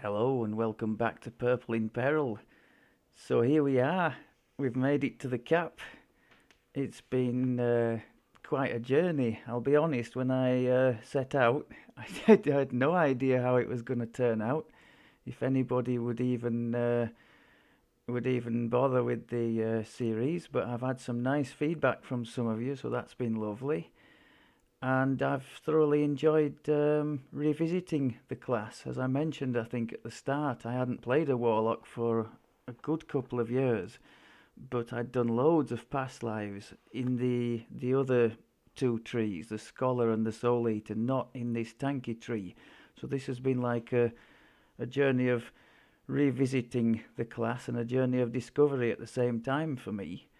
Hello and welcome back to Purple in Peril. So here we are. We've made it to the cap. It's been quite a journey. I'll be honest, when I set out, I had no idea how it was going to turn out. If anybody would even bother with the series, but I've had some nice feedback from some of you, so that's been lovely. And I've thoroughly enjoyed revisiting the class. As I mentioned, I think at the start, I hadn't played a Warlock for a good couple of years, but I'd done loads of past lives in the other two trees, the Scholar and the Soul Eater, not in this tanky tree. So this has been like a journey of revisiting the class and a journey of discovery at the same time for me.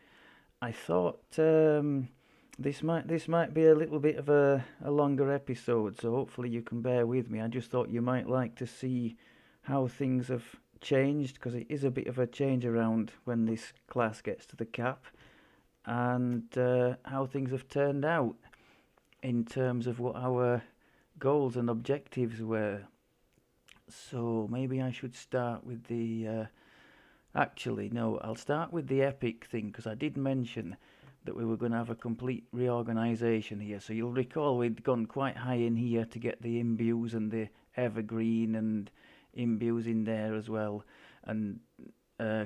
I thought this might be a little bit of a longer episode, so hopefully you can bear with me. I just thought you might like to see how things have changed, because it is a bit of a change around when this class gets to the cap, and how things have turned out in terms of what our goals and objectives were. So maybe I should start with the. Actually, no, I'll start with the epic thing, because I did mention that we were going to have a complete reorganisation here. So you'll recall we'd gone quite high in here to get the imbues and the evergreen and imbues in there as well, and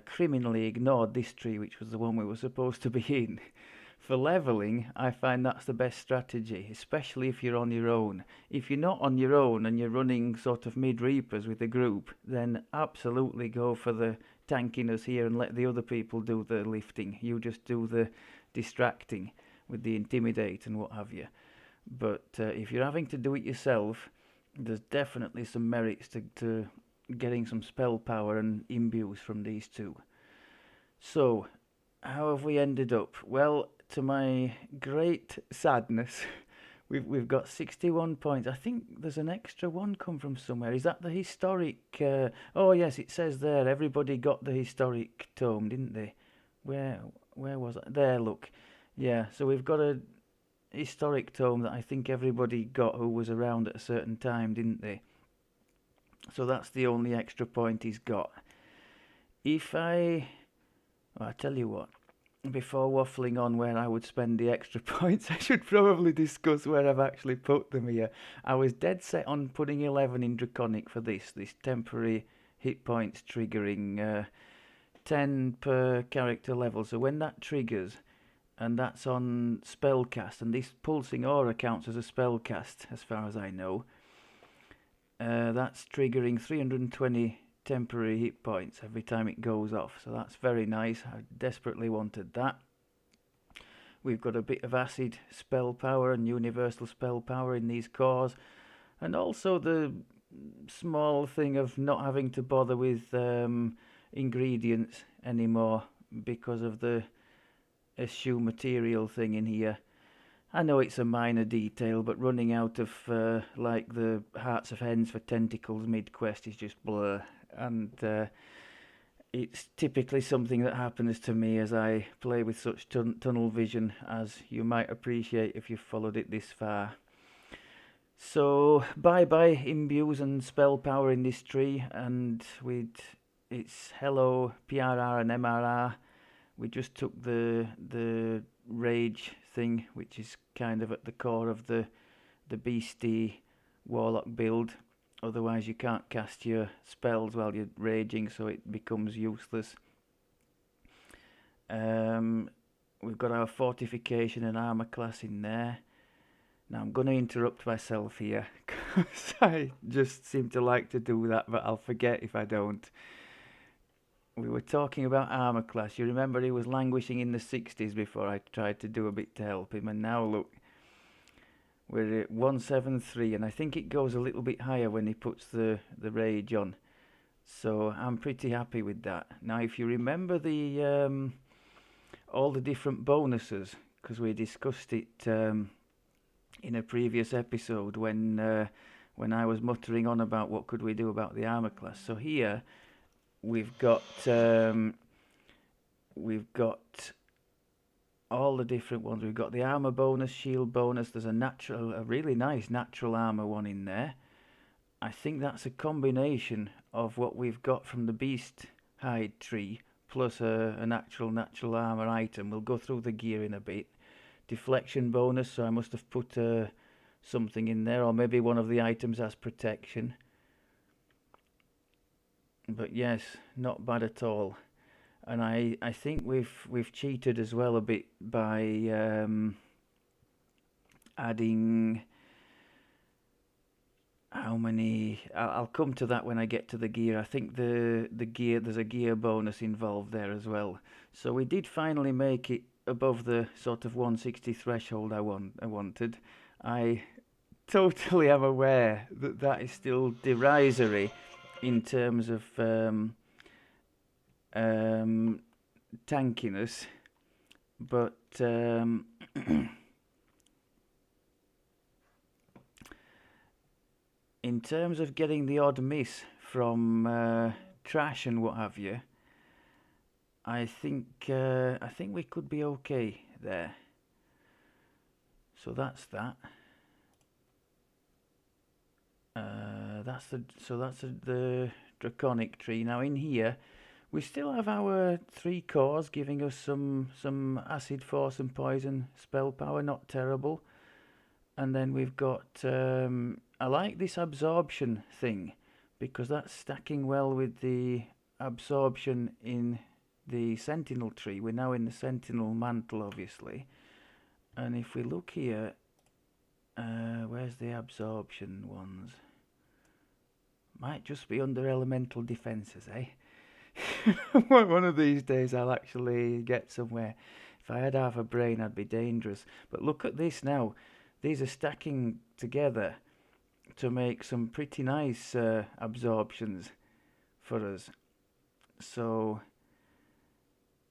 criminally ignored this tree, which was the one we were supposed to be in. For leveling, I find that's the best strategy, especially if you're on your own. If you're not on your own and you're running sort of mid-reapers with a group, then absolutely go for the tankiness here and let the other people do the lifting. You just do the distracting with the intimidate and what have you. But if you're having to do it yourself, there's definitely some merits to getting some spell power and imbues from these two. So, how have we ended up? Well, to my great sadness, we've got 61 points. I think there's an extra one come from somewhere. Is that the historic? Oh yes, it says there. Everybody got the historic tome, didn't they? Where was it? There, look. Yeah, so we've got a historic tome that I think everybody got who was around at a certain time, didn't they? So that's the only extra point he's got. If well, I tell you what, before waffling on where I would spend the extra points, I should probably discuss where I've actually put them here. I was dead set on putting 11 in Draconic for this temporary hit points triggering 10 per character level. So when that triggers, and that's on spellcast, and this pulsing aura counts as a spellcast as far as I know, that's triggering 320 temporary hit points every time it goes off, so that's very nice. I desperately wanted that. We've got a bit of acid spell power and universal spell power in these cores, and also the small thing of not having to bother with ingredients anymore because of the eschew material thing in here. I know it's a minor detail, but running out of like the hearts of hens for tentacles mid-quest is just blur, and it's typically something that happens to me as I play with such tunnel vision, as you might appreciate if you've followed it this far. So bye bye imbues and spell power in this tree, and it's hello PRR and MRR. We just took the rage thing, which is kind of at the core of the beastie warlock build. Otherwise you can't cast your spells while you're raging, so it becomes useless. We've got our fortification and armor class in there. Now I'm going to interrupt myself here, because I just seem to like to do that, but I'll forget if I don't. We were talking about armor class. You remember he was languishing in the 60s before I tried to do a bit to help him, and now look, we're at 173, and I think it goes a little bit higher when he puts the rage on. So I'm pretty happy with that. Now, if you remember the all the different bonuses, because we discussed it in a previous episode when I was muttering on about what could we do about the armor class. So here we've got all the different ones. We've got the armor bonus, shield bonus. There's a really nice natural armor one in there. I think that's a combination of what we've got from the beast hide tree plus an actual natural armor item. We'll go through the gear in a bit. Deflection bonus, so I must have put something in there, or maybe one of the items has protection. But yes, not bad at all. And I think we've cheated as well a bit by adding how many. I'll come to that when I get to the gear. I think the gear, there's a gear bonus involved there as well. So we did finally make it above the sort of 160 threshold I wanted. I totally am aware that that is still derisory in terms of tankiness, but in terms of getting the odd miss from trash and what have you, I think we could be okay there. So that's that. That's the draconic tree. Now in here, we still have our 3 cores giving us some acid, force, and poison spell power. Not terrible. And then we've got I like this absorption thing because that's stacking well with the absorption in the sentinel tree. We're now in the sentinel mantle, obviously. And if we look here, where's the absorption ones? Might just be under elemental defenses, eh? One of these days I'll actually get somewhere. If I had half a brain, I'd be dangerous. But look at this now. These are stacking together to make some pretty nice absorptions for us. So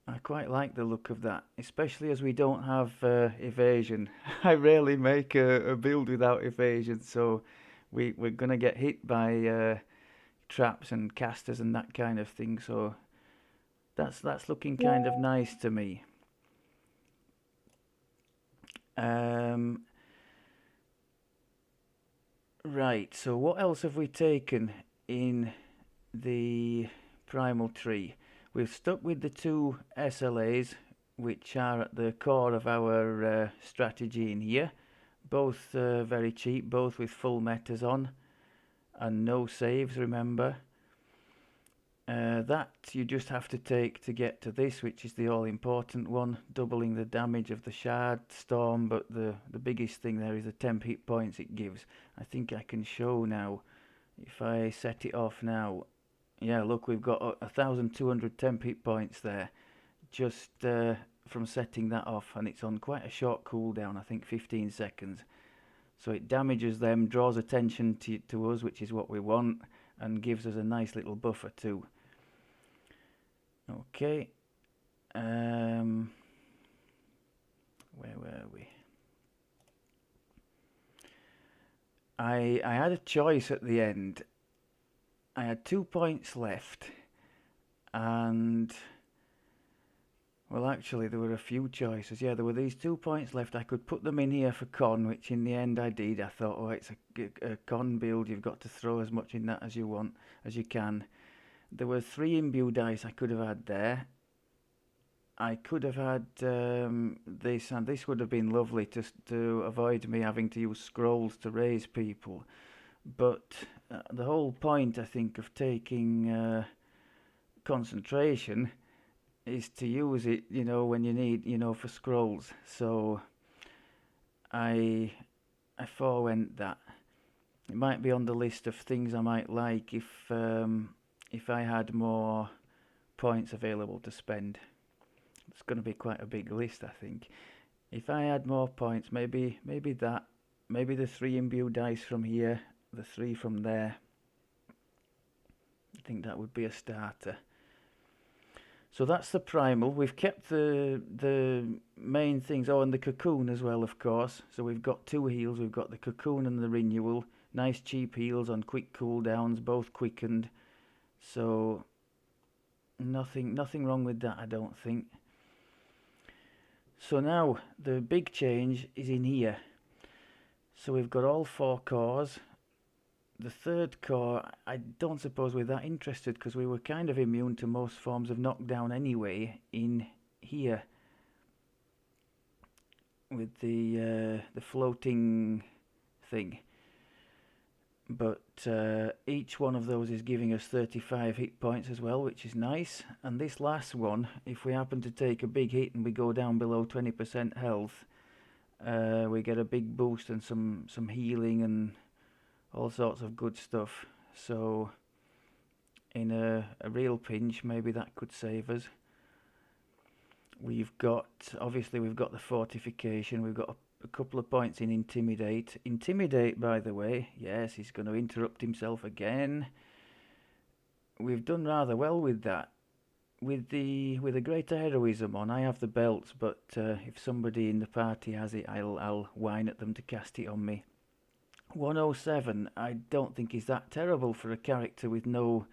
I quite like the look of that, especially as we don't have evasion. I rarely make a build without evasion, so we're going to get hit by traps and casters and that kind of thing. So that's looking kind of nice to me. Right, so what else have we taken in the primal tree? We've stuck with the 2 SLAs, which are at the core of our strategy in here. Both very cheap, both with full metas on, and no saves, remember. That you just have to take to get to this, which is the all-important one, doubling the damage of the shard storm, but the biggest thing there is the temp hit points it gives. I think I can show now, if I set it off now. Yeah, look, we've got 1,200 temp hit points there, just from setting that off, and it's on quite a short cooldown, I think 15 seconds. So it damages them, draws attention to us, which is what we want, and gives us a nice little buffer too. Okay. Where were we? I had a choice at the end. I had 2 points left, and well, actually there were a few choices. Yeah, there were these 2 points left. I could put them in here for con, which in the end I did. I thought, oh, it's a con build. You've got to throw as much in that as you want, as you can. There were 3 imbue dice I could have had there. I could have had this, and this would have been lovely to avoid me having to use scrolls to raise people. But the whole point, I think, of taking concentration is to use it, you know, when you need, you know, for scrolls. So I forewent that. It might be on the list of things I might like if I had more points available to spend. It's going to be quite a big list, I think. If I had more points, maybe that, maybe the 3 imbue dice from here, the 3 from there. I think that would be a starter. So that's the primal. We've kept the main things. Oh, and the cocoon as well, of course. So we've got 2 heals. We've got the cocoon and the renewal. Nice cheap heals on quick cooldowns, both quickened. So nothing wrong with that, I don't think. So now the big change is in here. So we've got all 4 cores. the third core, I don't suppose we're that interested because we were kind of immune to most forms of knockdown anyway in here with the floating thing. But each one of those is giving us 35 hit points as well, which is nice. And this last one, if we happen to take a big hit and we go down below 20% health, we get a big boost and some healing and all sorts of good stuff. So in a real pinch, maybe that could save us. Obviously we've got the fortification, we've got a couple of points in intimidate. Intimidate, by the way, yes, he's going to interrupt himself again. We've done rather well with that. With the greater heroism on, I have the belts, but if somebody in the party has it, I'll whine at them to cast it on me. 107, I don't think is that terrible for a character with no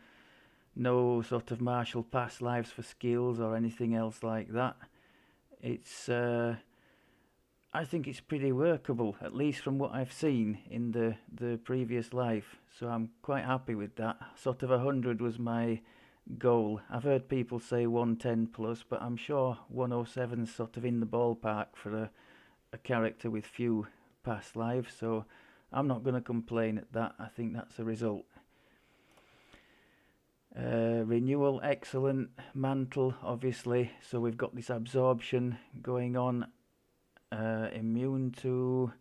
sort of martial past lives for skills or anything else like that. It's I think it's pretty workable, at least from what I've seen in the previous life. So I'm quite happy with that. Sort of 100 was my goal. I've heard people say 110 plus, but I'm sure 107's sort of in the ballpark for a character with few past lives. So I'm not going to complain at that. I think that's a result. Renewal, excellent. Mantle, obviously. So we've got this absorption going on. Immune to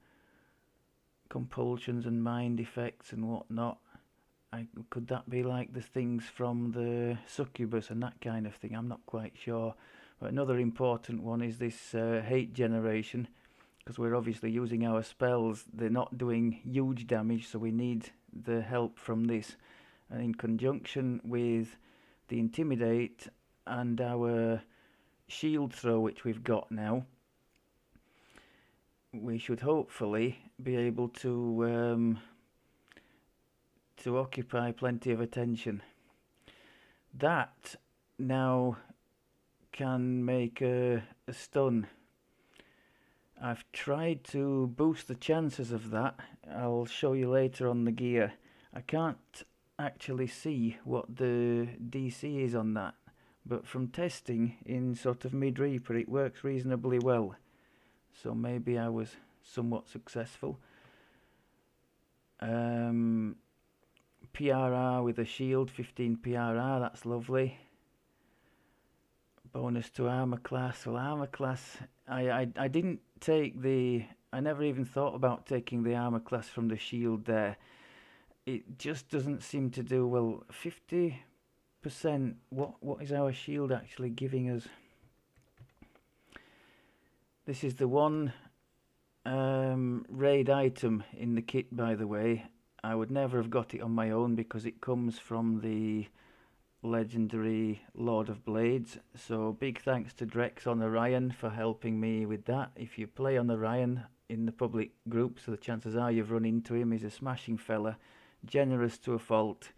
compulsions and mind effects and whatnot. Could that be like the things from the succubus and that kind of thing? I'm not quite sure. But another important one is this hate generation, because we're obviously using our spells. They're not doing huge damage, so we need the help from this. And in conjunction with the intimidate and our shield throw, which we've got now, we should hopefully be able to occupy plenty of attention. That now can make a stun. I've tried to boost the chances of that. I'll show you later on the gear. I can't actually see what the DC is on that, but from testing in sort of mid-reaper it works reasonably well. So maybe I was somewhat successful. PRR with a shield, 15 PRR, that's lovely. Bonus to armor class. Well, armor class, I didn't take I never even thought about taking the armor class from the shield there. It just doesn't seem to do well. 50%, what is our shield actually giving us? This is the one raid item in the kit, by the way. I would never have got it on my own because it comes from the legendary Lord of Blades. So big thanks to Drex on Orion for helping me with that. If you play on Orion in the public group, so the chances are you've run into him. He's a smashing fella, generous to a fault.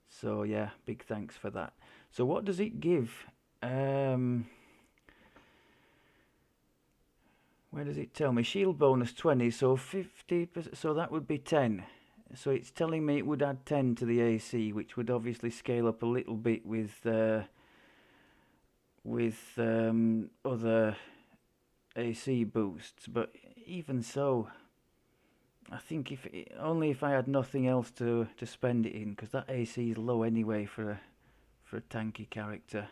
So yeah, big thanks for that. So what does it give? Where does it tell me? Shield bonus 20, so 50%, so that would be 10. So it's telling me it would add 10 to the AC, which would obviously scale up a little bit with other AC boosts. But even so, I think only if I had nothing else to spend it in, because that AC is low anyway for a tanky character.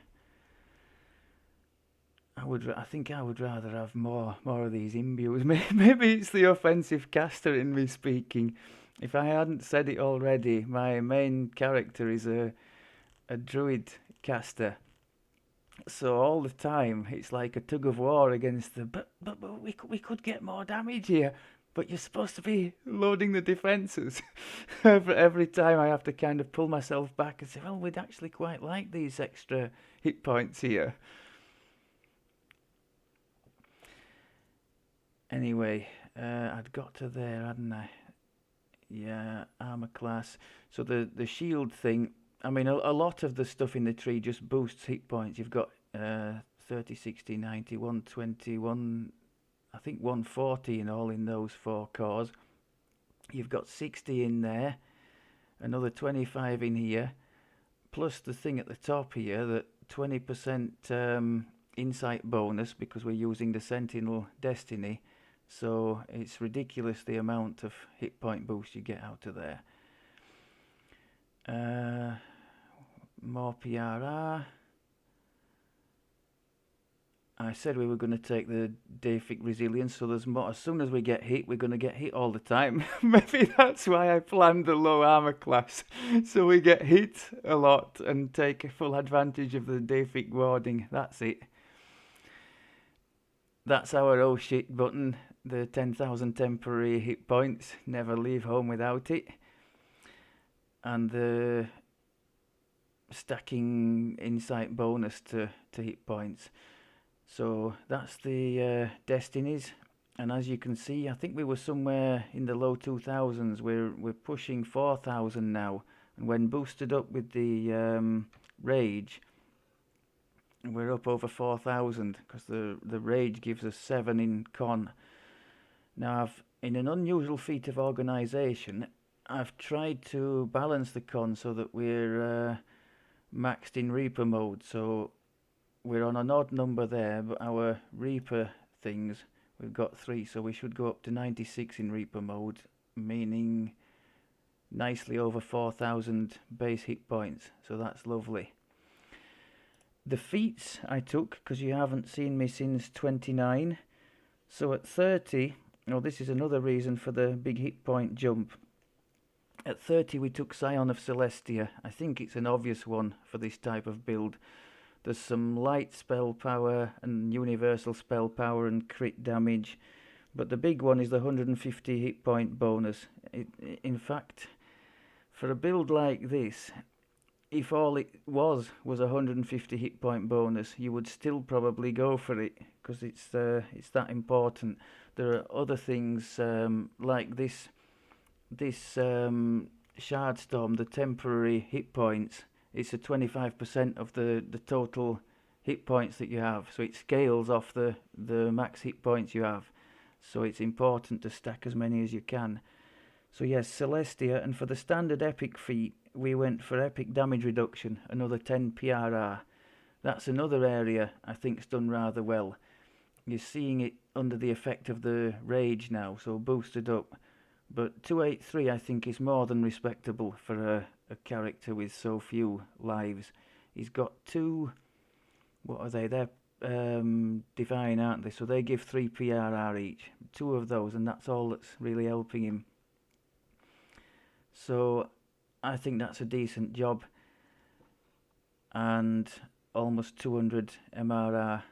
I think I would rather have more of these imbues. Maybe it's the offensive caster in me speaking. If I hadn't said it already, my main character is a druid caster. So all the time it's like a tug of war against but we could get more damage here. But you're supposed to be loading the defences. Every time I have to kind of pull myself back and say, well, we'd actually quite like these extra hit points here. Anyway, I'd got to there, hadn't I? Yeah, armor class. So the shield thing, I mean, a lot of the stuff in the tree just boosts hit points. You've got 30, 60, 90, 120, I think 140 in all in those 4 cores. You've got 60 in there. another 25 in here, plus the thing at the top here, that 20% insight bonus because we're using the Sentinel Destiny. So it's ridiculous the amount of hit point boost you get out of there. More PRR. I said we were going to take the Deific Resilience, so there's more. As soon as we get hit, we're going to get hit all the time. Maybe that's why I planned the low armor class, so we get hit a lot and take full advantage of the Deific warding. That's it. That's our oh shit button, the 10,000 temporary hit points. Never leave home without it. And the stacking insight bonus to hit points. So that's the destinies, and as you can see, I think we were somewhere in the low 2000s. We're pushing 4,000 now, and when boosted up with the rage, we're up over 4,000 because the rage gives us 7 in con. Now, in an unusual feat of organisation, I've tried to balance the con so that we're maxed in Reaper mode. So we're on an odd number there, but our Reaper things, we've got 3, so we should go up to 96 in Reaper mode, meaning nicely over 4,000 base hit points, so that's lovely. The feats I took, because you haven't seen me since 29, so at 30, this is another reason for the big hit point jump. At 30 we took Scion of Celestia. I think it's an obvious one for this type of build. There's some light spell power and universal spell power and crit damage, but the big one is the 150 hit point bonus. In fact, for a build like this, if all it was 150 hit point bonus, you would still probably go for it because it's that important. There are other things like this Shardstorm, the temporary hit points. It's a 25% of the total hit points that you have, so it scales off the max hit points you have. So it's important to stack as many as you can. So yes, Celestia, and for the standard epic feat, we went for epic damage reduction, another 10 PRR. That's another area I think's done rather well. You're seeing it under the effect of the rage now, so boosted up. But 283 I think is more than respectable for a character with so few lives. He's got 2, what are they? They're divine, aren't they? So they give 3 PRR each. 2 of those, and that's all that's really helping him. So I think that's a decent job. And almost 200 MRR.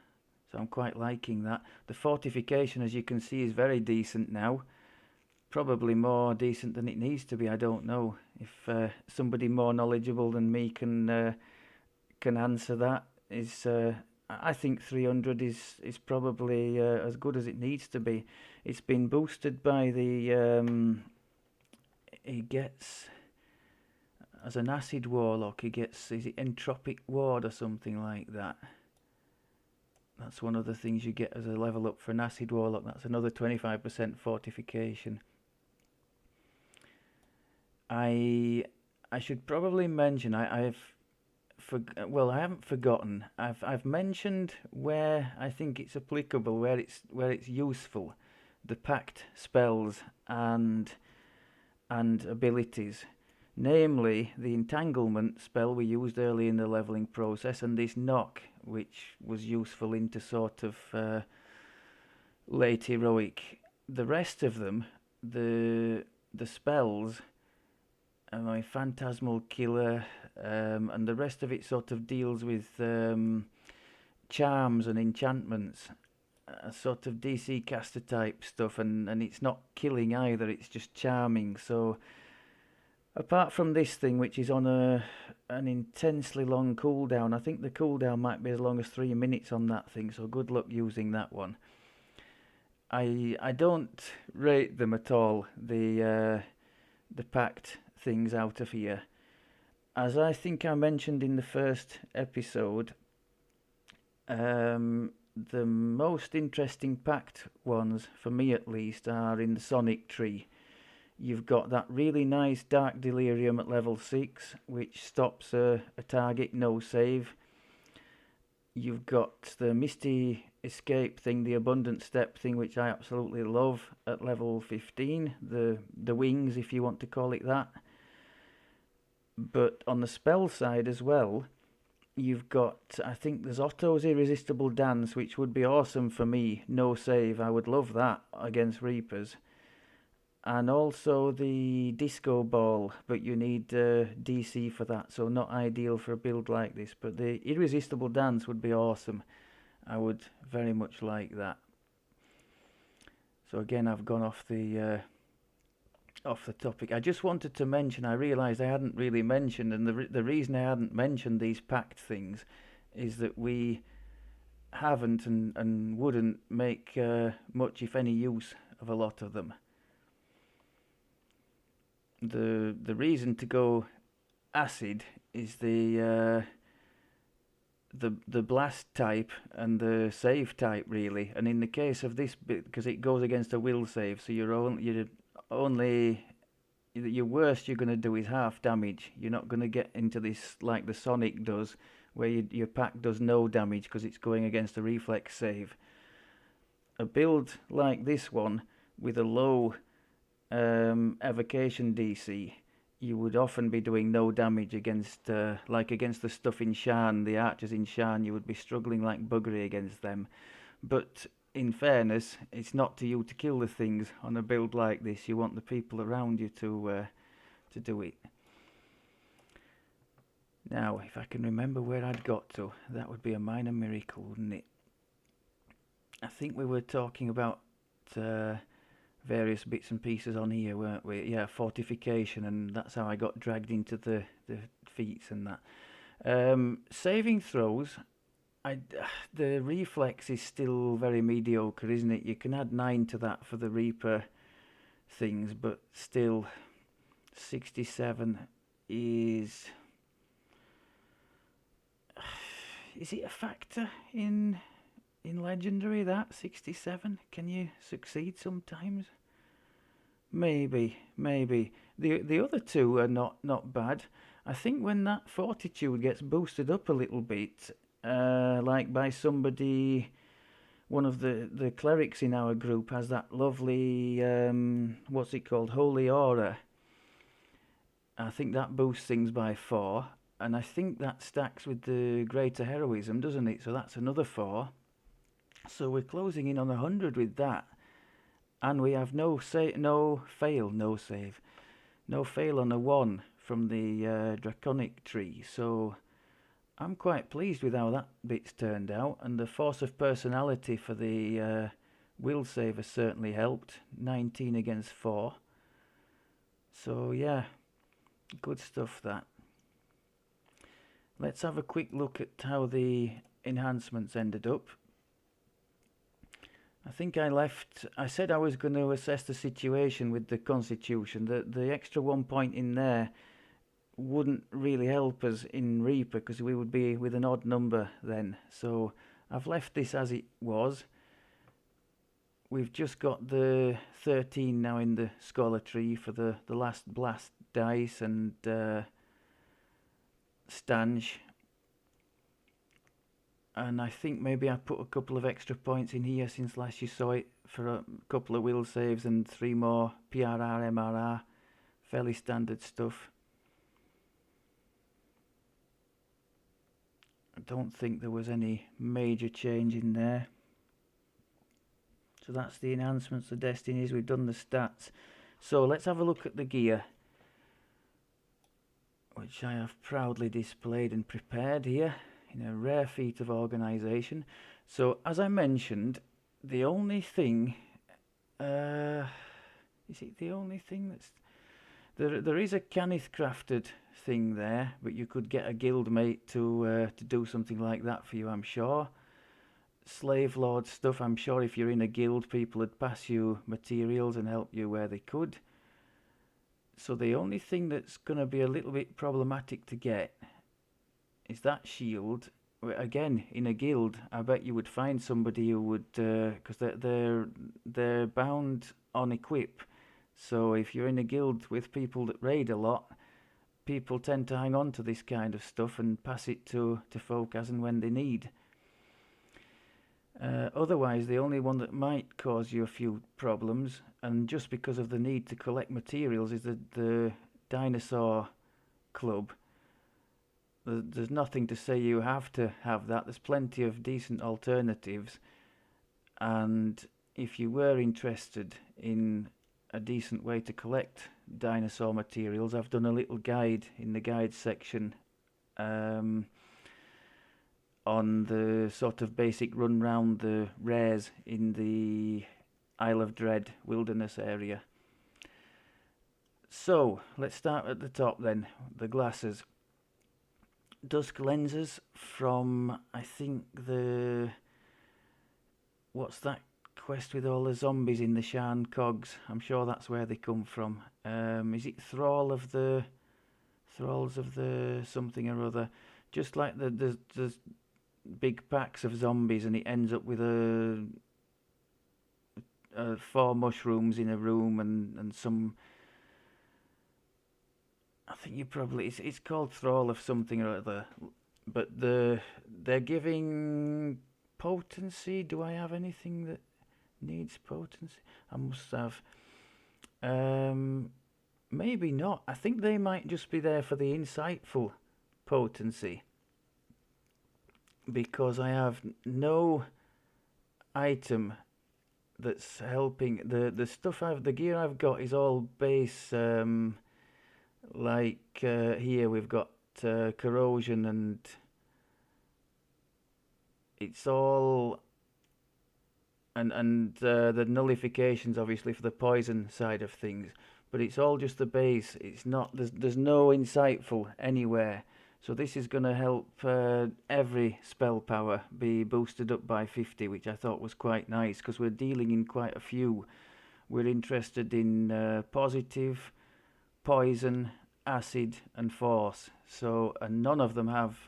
So I'm quite liking that. The fortification, as you can see, is very decent now. Probably more decent than it needs to be. I don't know if somebody more knowledgeable than me can answer that. I think 300 is probably as good as it needs to be. It's been boosted by the he gets, as an acid warlock, he gets, is it entropic ward or something like that? That's one of the things you get as a level up for an acid warlock. That's another 25% fortification. I should probably mention I haven't forgotten. I've mentioned where I think it's applicable, where it's useful, the pact spells and abilities, namely the entanglement spell we used early in the leveling process, and this knock, which was useful into sort of late heroic. The rest of them, the spells, my Phantasmal Killer, and the rest of it sort of deals with charms and enchantments, sort of DC caster type stuff, and it's not killing either, it's just charming. So apart from this thing, which is on an intensely long cooldown, I think the cooldown might be as long as 3 minutes on that thing, so good luck using that one. I don't rate them at all, the pact things out of here. As I think I mentioned in the first episode, the most interesting pact ones, for me at least, are in the Sonic tree. You've got that really nice Dark Delirium at level 6, which stops a target no save. You've got the Misty Escape thing, the Abundant Step thing, which I absolutely love at level 15. The wings, if you want to call it that. But on the spell side as well, you've got, I think there's Otto's Irresistible Dance, which would be awesome for me. No save, I would love that against Reapers. And also the Disco Ball, but you need DC for that, so not ideal for a build like this. But the Irresistible Dance would be awesome. I would very much like that. So again, I've gone off the topic. I just wanted to mention, I realised I hadn't really mentioned, and the reason I hadn't mentioned these pact things is that we haven't and wouldn't make much, if any, use of a lot of them. The reason to go acid is the blast type and the save type, really. And in the case of this bit, because it goes against a will save, so your worst you're going to do is half damage. You're not going to get into this like the Sonic does, where your pack does no damage because it's going against a reflex save. A build like this one with a low evocation DC, you would often be doing no damage against against the stuff in Shan, the archers in Shan. You would be struggling like buggery against them. But in fairness, it's not to you to kill the things on a build like this. You want the people around you to do it. Now, if I can remember where I'd got to, that would be a minor miracle, wouldn't it? I think we were talking about various bits and pieces on here, weren't we? Yeah, fortification, and that's how I got dragged into the feats and that. Saving throws, the reflex is still very mediocre, isn't it? You can add 9 to that for the Reaper things, but still 67 is... Is it a factor in Legendary, that 67? Can you succeed sometimes? Maybe. The other two are not bad. I think when that fortitude gets boosted up a little bit, like by somebody, one of the clerics in our group has that lovely, what's it called, Holy Aura. I think that boosts things by 4, and I think that stacks with the Greater Heroism, doesn't it? So that's another 4. So we're closing in on 100 with that, and we have no fail on a 1 from the Draconic tree. So I'm quite pleased with how that bit's turned out, and the Force of Personality for the will save has certainly helped. 19 against 4. So yeah, good stuff that. Let's have a quick look at how the enhancements ended up. I think I said I was going to assess the situation with the Constitution. The extra 1 point in there wouldn't really help us in Reaper because we would be with an odd number then. So I've left this as it was. We've just got the 13 now in the Scholar tree for the last blast dice and stanch. And I think maybe I put a couple of extra points in here since last you saw it for a couple of will saves and 3 more PRR, MRR. Fairly standard stuff. I don't think there was any major change in there. So that's the enhancements, the destinies. We've done the stats. So let's have a look at the gear, which I have proudly displayed and prepared here in a rare feat of organisation. So, as I mentioned, the only thing... is it the only thing that's... There is a Canith crafted thing there, but you could get a guildmate to do something like that for you, I'm sure. Slave Lord stuff, I'm sure if you're in a guild, people would pass you materials and help you where they could. So the only thing that's going to be a little bit problematic to get is that shield. Again, in a guild, I bet you would find somebody who would, because they're bound on equip So if you're in a guild with people that raid a lot, people tend to hang on to this kind of stuff and pass it to folk as and when they need. Otherwise, the only one that might cause you a few problems, and just because of the need to collect materials, is the dinosaur club. There's nothing to say you have to have that. There's plenty of decent alternatives, and if you were interested in a decent way to collect dinosaur materials, I've done a little guide in the guide section on the sort of basic run round the rares in the Isle of Dread wilderness area. So let's start at the top then, the glasses. Dusk lenses from, I think, what's that quest with all the zombies in the Shan Cogs? I'm sure that's where they come from. Is it Thralls of the something or other? Just like the big packs of zombies, and it ends up with 4 mushrooms in a room and some. I think you probably it's called Thrall of something or other, but they're giving potency. Do I have anything that needs potency? I must have. Maybe not. I think they might just be there for the insightful potency, because I have no item that's helping. The gear I've got is all base. Here we've got corrosion, and it's all and the nullifications obviously for the poison side of things, but it's all just the base. It's not there's no insightful anywhere. So this is going to help every spell power be boosted up by 50, which I thought was quite nice, because we're dealing in quite a few. We're interested in positive, poison, acid and force, so and none of them have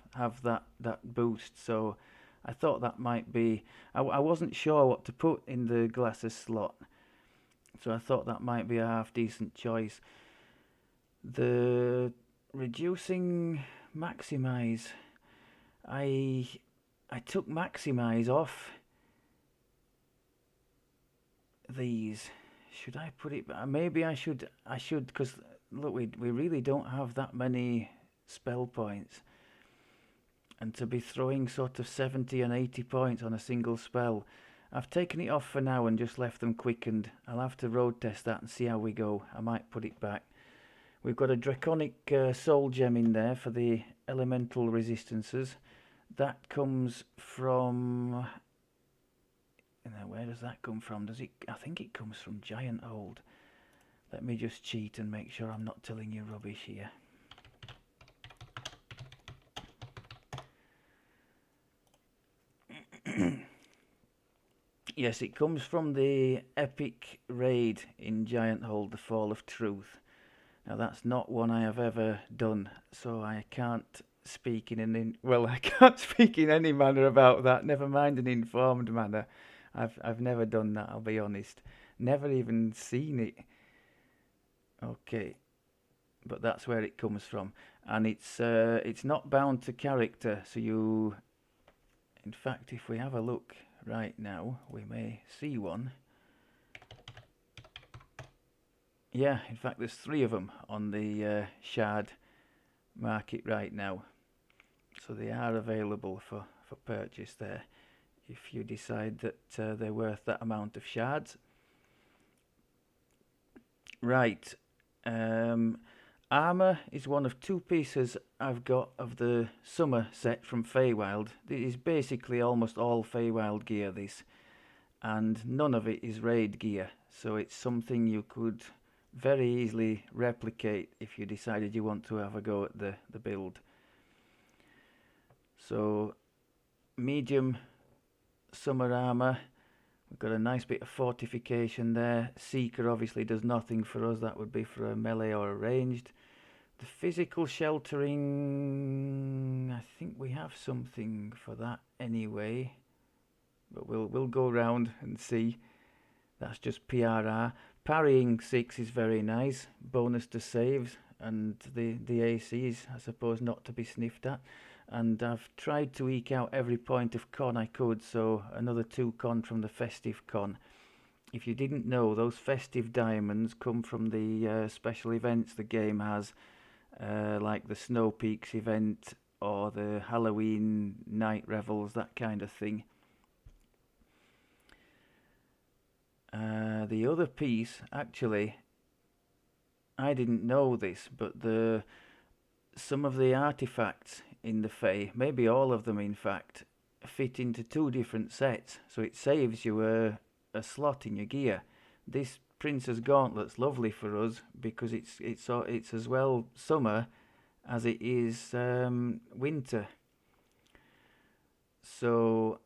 that boost. So I thought that might be, I wasn't sure what to put in the glasses slot, so I thought that might be a half decent choice. The reducing maximize, I took maximize off these. Should I put it? Maybe I should, because look, we really don't have that many spell points, and to be throwing sort of 70 and 80 points on a single spell, I've taken it off for now and just left them quickened. I'll have to road test that and see how we go. I might put it back. We've got a draconic soul gem in there for the elemental resistances. That comes from, where does that come from? Does it? I think it comes from Giant Hold. Let me just cheat and make sure I'm not telling you rubbish here. Yes, it comes from the epic raid in Giant Hold, the Fall of Truth. Now that's not one I have ever done, so I can't speak I can't speak in any manner about that. Never mind an informed manner. I've never done that, I'll be honest. Never even seen it. Okay, but that's where it comes from, and it's not bound to character. So you, in fact, if we have a look right now, we may see one. Yeah, in fact, there's 3 of them on the shard market right now, so they are available for purchase there if you decide that they're worth that amount of shards. Right. Armour is one of 2 pieces I've got of the summer set from Feywild. It is basically almost all Feywild gear, this, and none of it is raid gear, so it's something you could very easily replicate if you decided you want to have a go at the build. So medium summer armour. We've got a nice bit of fortification there. Seeker obviously does nothing for us. That would be for a melee or a ranged. The physical sheltering, I think we have something for that anyway, but we'll go round and see. That's just PRR. Parrying 6 is very nice. Bonus to saves, and the AC is, I suppose, not to be sniffed at. And I've tried to eke out every point of con I could, so another 2 con from the festive con. If you didn't know, those festive diamonds come from the special events the game has, like the Snow Peaks event or the Halloween night revels, that kind of thing. The other piece, actually, I didn't know this, but some of the artifacts in the Fae, maybe all of them in fact, fit into 2 different sets, so it saves you a slot in your gear. This Prince's Gauntlet's lovely for us because it's as well summer as it is winter. So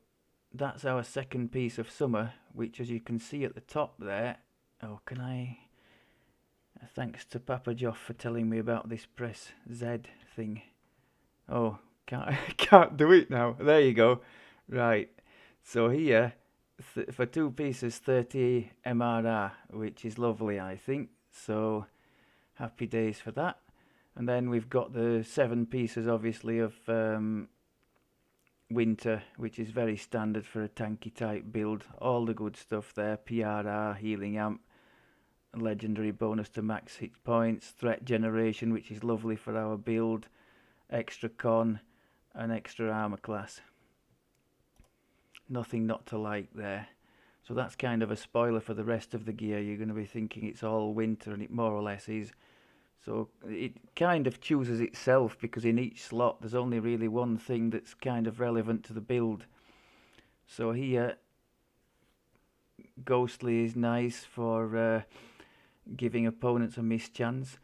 that's our second piece of summer, which, as you can see at the top there. Oh, can I? Thanks to Papa Joff for telling me about this press Z thing. Oh, can't do it now. There you go. Right. So here, for 2 pieces, 30 MRR, which is lovely, I think. So happy days for that. And then we've got the 7 pieces, obviously, of winter, which is very standard for a tanky type build. All the good stuff there. PRR, healing amp, legendary bonus to max hit points, threat generation, which is lovely for our build, extra con, and extra armor class. Nothing not to like there. So that's kind of a spoiler for the rest of the gear. You're going to be thinking it's all winter, and it more or less is. So it kind of chooses itself, because in each slot there's only really one thing that's kind of relevant to the build. So here, Ghostly is nice for giving opponents a mischance.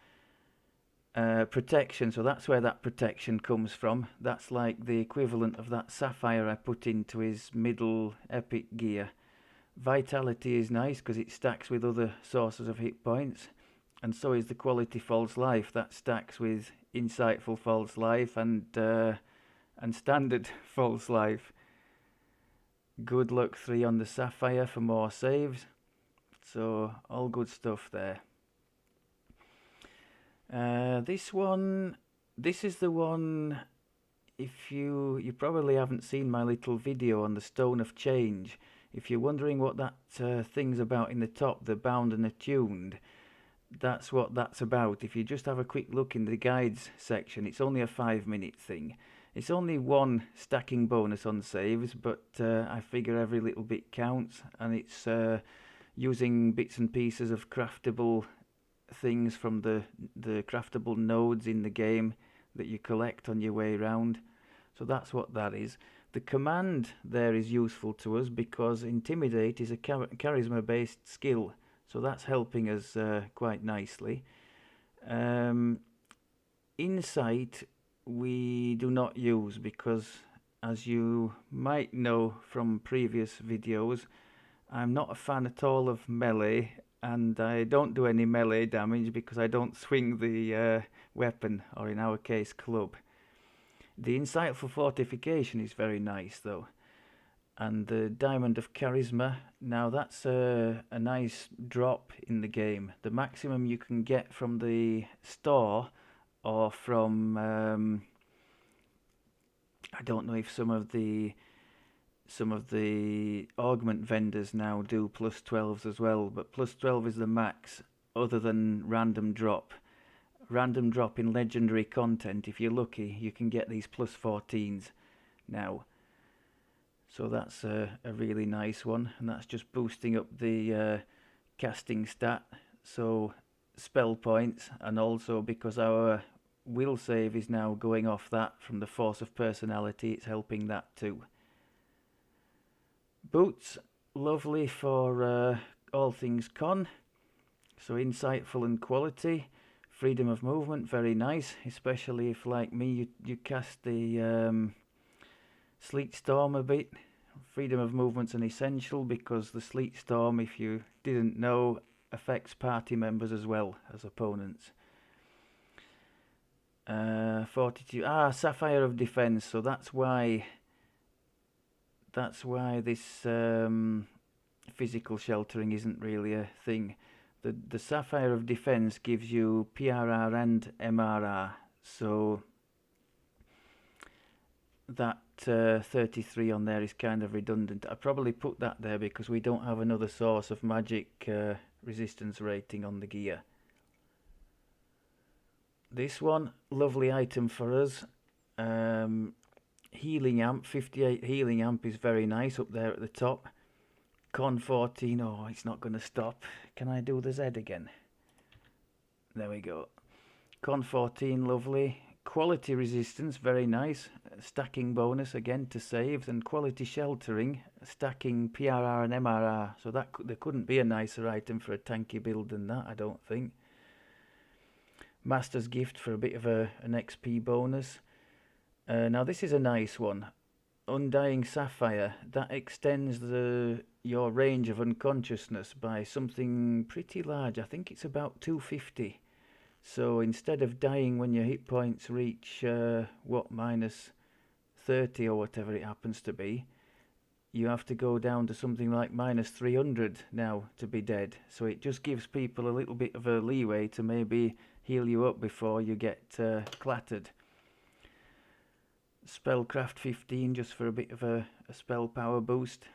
Protection, so that's where that protection comes from. That's like the equivalent of that sapphire I put into his middle epic gear. Vitality is nice because it stacks with other sources of hit points, and so is the quality false life. That stacks with insightful false life and standard false life. Good luck 3 on the sapphire for more saves. So all good stuff there. This is the one, if you probably haven't seen my little video on the Stone of Change. If you're wondering what that thing's about in the top, the bound and attuned, that's what that's about. If you just have a quick look in the guides section, it's only a 5-minute thing. It's only 1 stacking bonus on saves, but I figure every little bit counts, and it's using bits and pieces of craftable things from the craftable nodes in the game that you collect on your way around. So that's what that is. The command there is useful to us because Intimidate is a charisma based skill, so that's helping us quite nicely. Insight we do not use because, as you might know from previous videos, I'm not a fan at all of melee, and I don't do any melee damage because I don't swing the weapon, or in our case club. The insightful fortification is very nice though, and the diamond of charisma, now that's a nice drop in the game. The maximum you can get from the store or from I don't know if some of the augment vendors now do plus 12s as well, but plus 12 is the max, other than random drop. Random drop in legendary content, if you're lucky, you can get these plus 14s now. So that's a really nice one, and that's just boosting up the casting stat, so spell points, and also because our will save is now going off that from the force of personality, it's helping that too. Boots, lovely for all things con, so insightful and quality. Freedom of movement, very nice, especially if, like me, you cast the Sleet Storm a bit. Freedom of movement's an essential because the Sleet Storm, if you didn't know, affects party members as well as opponents. Fortitude, Sapphire of Defense, so that's why this physical sheltering isn't really a thing. The Sapphire of Defense gives you PRR and MRR, so that 33 on there is kind of redundant. I probably put that there because we don't have another source of magic resistance rating on the gear. This one, lovely item for us. Healing amp, 58 healing amp is very nice up there at the top. Con 14, oh, it's not going to stop. Can I do the Z again? There we go. Con 14, lovely. Quality resistance, very nice. Stacking bonus again to saves, and quality sheltering, stacking PRR and MRR. So that there couldn't be a nicer item for a tanky build than that, I don't think. Master's Gift for a bit of an XP bonus. Now this is a nice one. Undying Sapphire, that extends your range of unconsciousness by something pretty large. I think it's about 250. So instead of dying when your hit points reach minus 30 or whatever it happens to be, you have to go down to something like minus 300 now to be dead. So it just gives people a little bit of a leeway to maybe heal you up before you get clattered. Spellcraft 15 just for a bit of a spell power boost.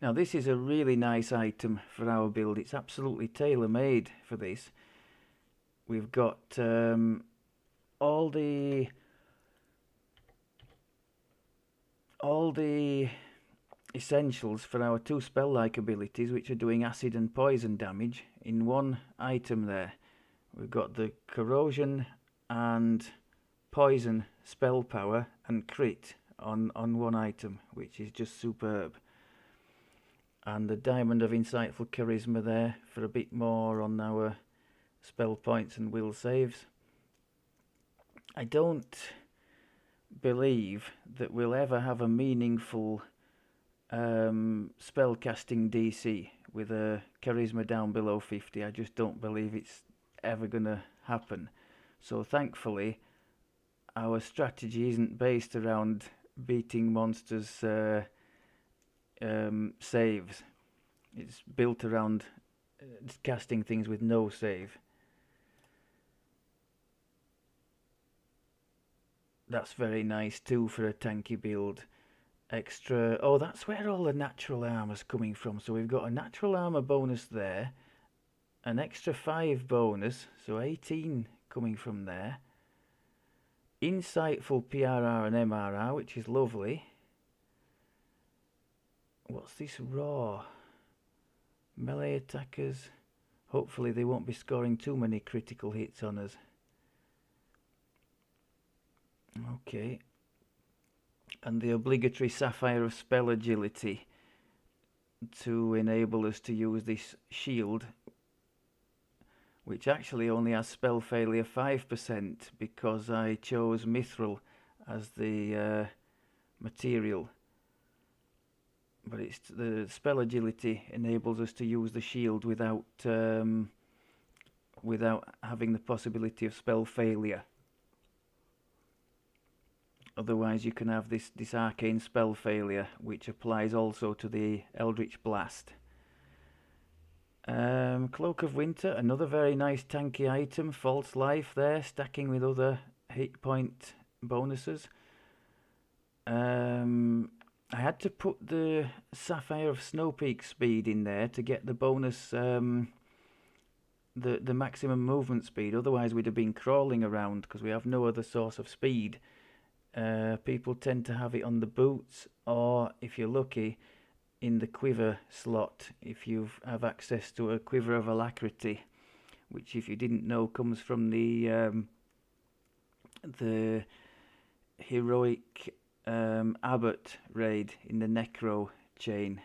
Now this is a really nice item for our build. It's absolutely tailor-made for this. We've got all the essentials for our two spell-like abilities, which are doing acid and poison damage, in one item there. We've got the corrosion and poison spell power and crit on one item, which is just superb. And the Diamond of Insightful Charisma there for a bit more on our spell points and will saves. I don't believe that we'll ever have a meaningful spell casting DC with a charisma down below 50. I just don't believe it's ever gonna happen. So thankfully our strategy isn't based around beating monsters saves. It's built around casting things with no save. That's very nice too for a tanky build. Extra, oh, that's where all the natural armor's coming from. So we've got a natural armor bonus there, an extra 5 bonus, so 18 coming from there. Insightful PRR and MRR, which is lovely. What's this raw? Melee attackers. Hopefully they won't be scoring too many critical hits on us. Okay. And the obligatory Sapphire of Spell Agility to enable us to use this shield, which actually only has spell failure 5% because I chose Mithril as the material. But it's the spell agility enables us to use the shield without having the possibility of spell failure. Otherwise you can have this arcane spell failure, which applies also to the Eldritch Blast. Cloak of Winter, another very nice tanky item. False Life there, stacking with other hit point bonuses. I had to put the Sapphire of Snowpeak speed in there to get the bonus, the maximum movement speed. Otherwise we'd have been crawling around because we have no other source of speed. People tend to have it on the boots, or if you're lucky, in the quiver slot, if you have access to a quiver of alacrity, which, if you didn't know, comes from the heroic abbot raid in the Necro chain.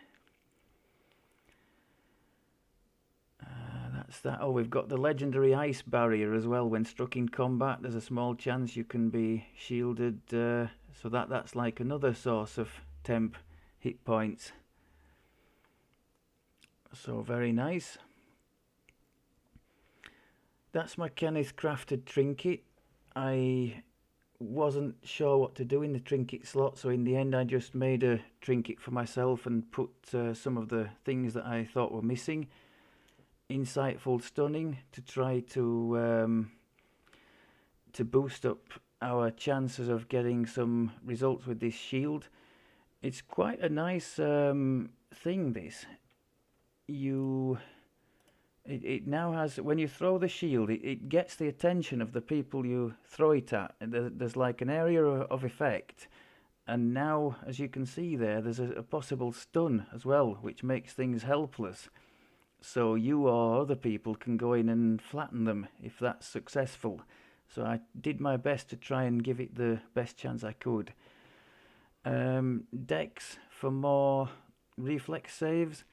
That's that. Oh, we've got the legendary ice barrier as well. When struck in combat, there's a small chance you can be shielded, so that's like another source of temp hit points. So very nice. That's my Kenneth crafted trinket. I wasn't sure what to do in the trinket slot, so in the end I just made a trinket for myself and put some of the things that I thought were missing. Insightful Stunning to try to boost up our chances of getting some results with this shield. It's quite a nice thing, this. It now has, when you throw the shield, it gets the attention of the people you throw it at. There's like an area of effect, and now, as you can see there, there's a possible stun as well, which makes things helpless. So you or other people can go in and flatten them if that's successful. So I did my best to try and give it the best chance I could. Dex for more reflex saves,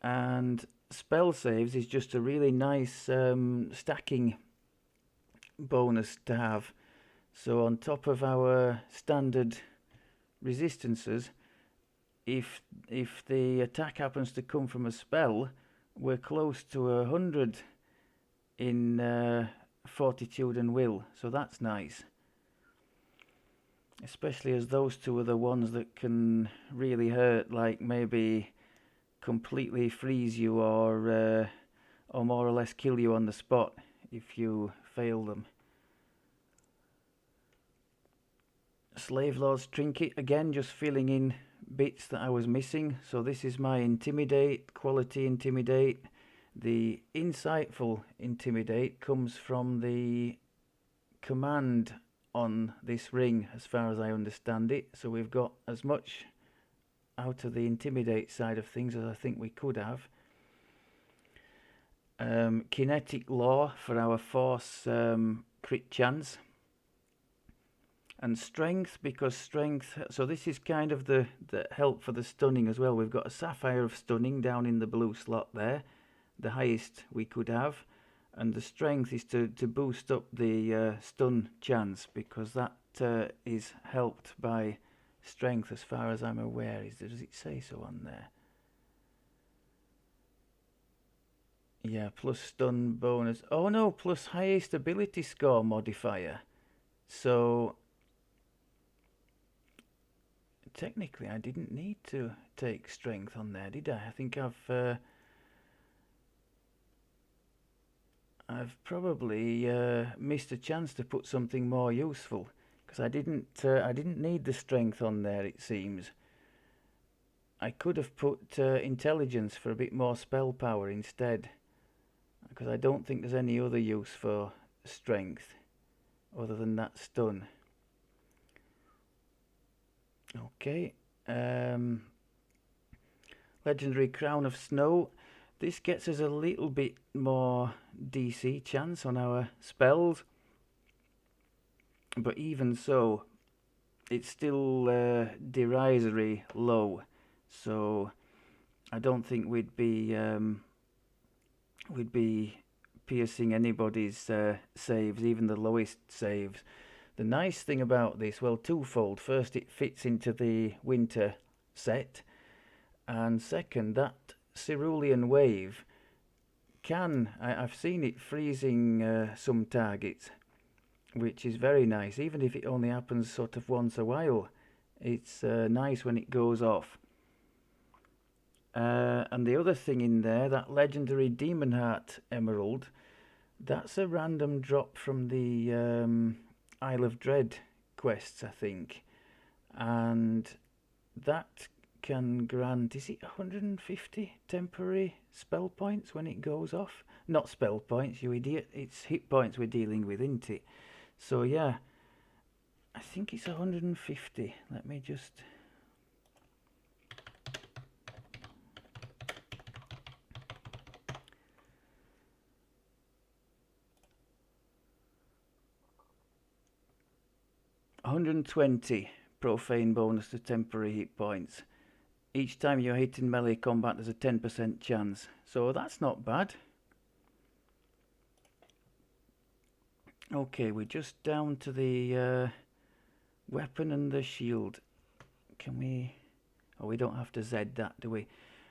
and spell saves is just a really nice stacking bonus to have. So on top of our standard resistances, if the attack happens to come from a spell, we're close to 100 in fortitude and will, so that's nice. Especially as those two are the ones that can really hurt, like maybe completely freeze you or more or less kill you on the spot if you fail them. Slave Lord's Trinket, again just filling in bits that I was missing. So this is my Intimidate, Quality Intimidate. The Insightful Intimidate comes from the command on this ring, as far as I understand it. So we've got as much out of the Intimidate side of things as I think we could have. Kinetic Law for our Force crit chance. And Strength, because Strength, so this is kind of the help for the stunning as well. We've got a Sapphire of Stunning down in the blue slot there, the highest we could have. And the Strength is to boost up the stun chance, because that is helped by Strength as far as I'm aware. Does it say so on there? Yeah, plus stun bonus. Oh no, plus highest ability score modifier. So technically I didn't need to take Strength on there, did I? I think I've probably missed a chance to put something more useful, because I didn't need the Strength on there, it seems. I could have put Intelligence for a bit more spell power instead, because I don't think there's any other use for Strength other than that stun. Okay, Legendary Crown of Snow. This gets us a little bit more DC chance on our spells, but even so, it's still derisory low. So I don't think we'd be piercing anybody's saves, even the lowest saves. The nice thing about this, well, twofold. First, it fits into the winter set, and second, that Cerulean Wave I've seen it freezing some targets, which is very nice, even if it only happens sort of once a while. It's nice when it goes off. And the other thing in there, that legendary Demon Heart Emerald, that's a random drop from the Isle of Dread quests, I think. And that can grant, is it 150 temporary spell points when it goes off? Not spell points, you idiot. It's hit points we're dealing with, isn't it? So yeah, I think it's 150. Let me just... $120 profane bonus to temporary hit points. Each time you're hit in melee combat, there's a 10% chance. So that's not bad. Okay, we're just down to the weapon and the shield. Can we... Oh, we don't have to Z that, do we?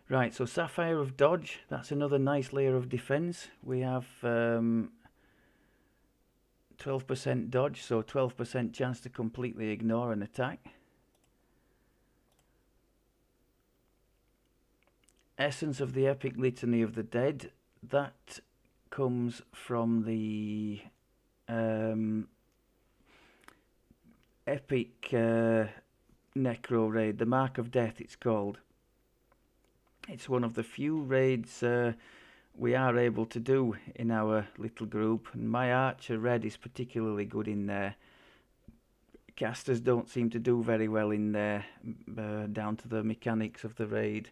Right, so Sapphire of Dodge. That's another nice layer of defense. We have 20% 12% dodge, so 12% chance to completely ignore an attack. Essence of the Epic Litany of the Dead, that comes from the Epic Necro raid, the Mark of Death it's called. It's one of the few raids we are able to do in our little group, and my Archer Red is particularly good in there. Casters don't seem to do very well in there, down to the mechanics of the raid.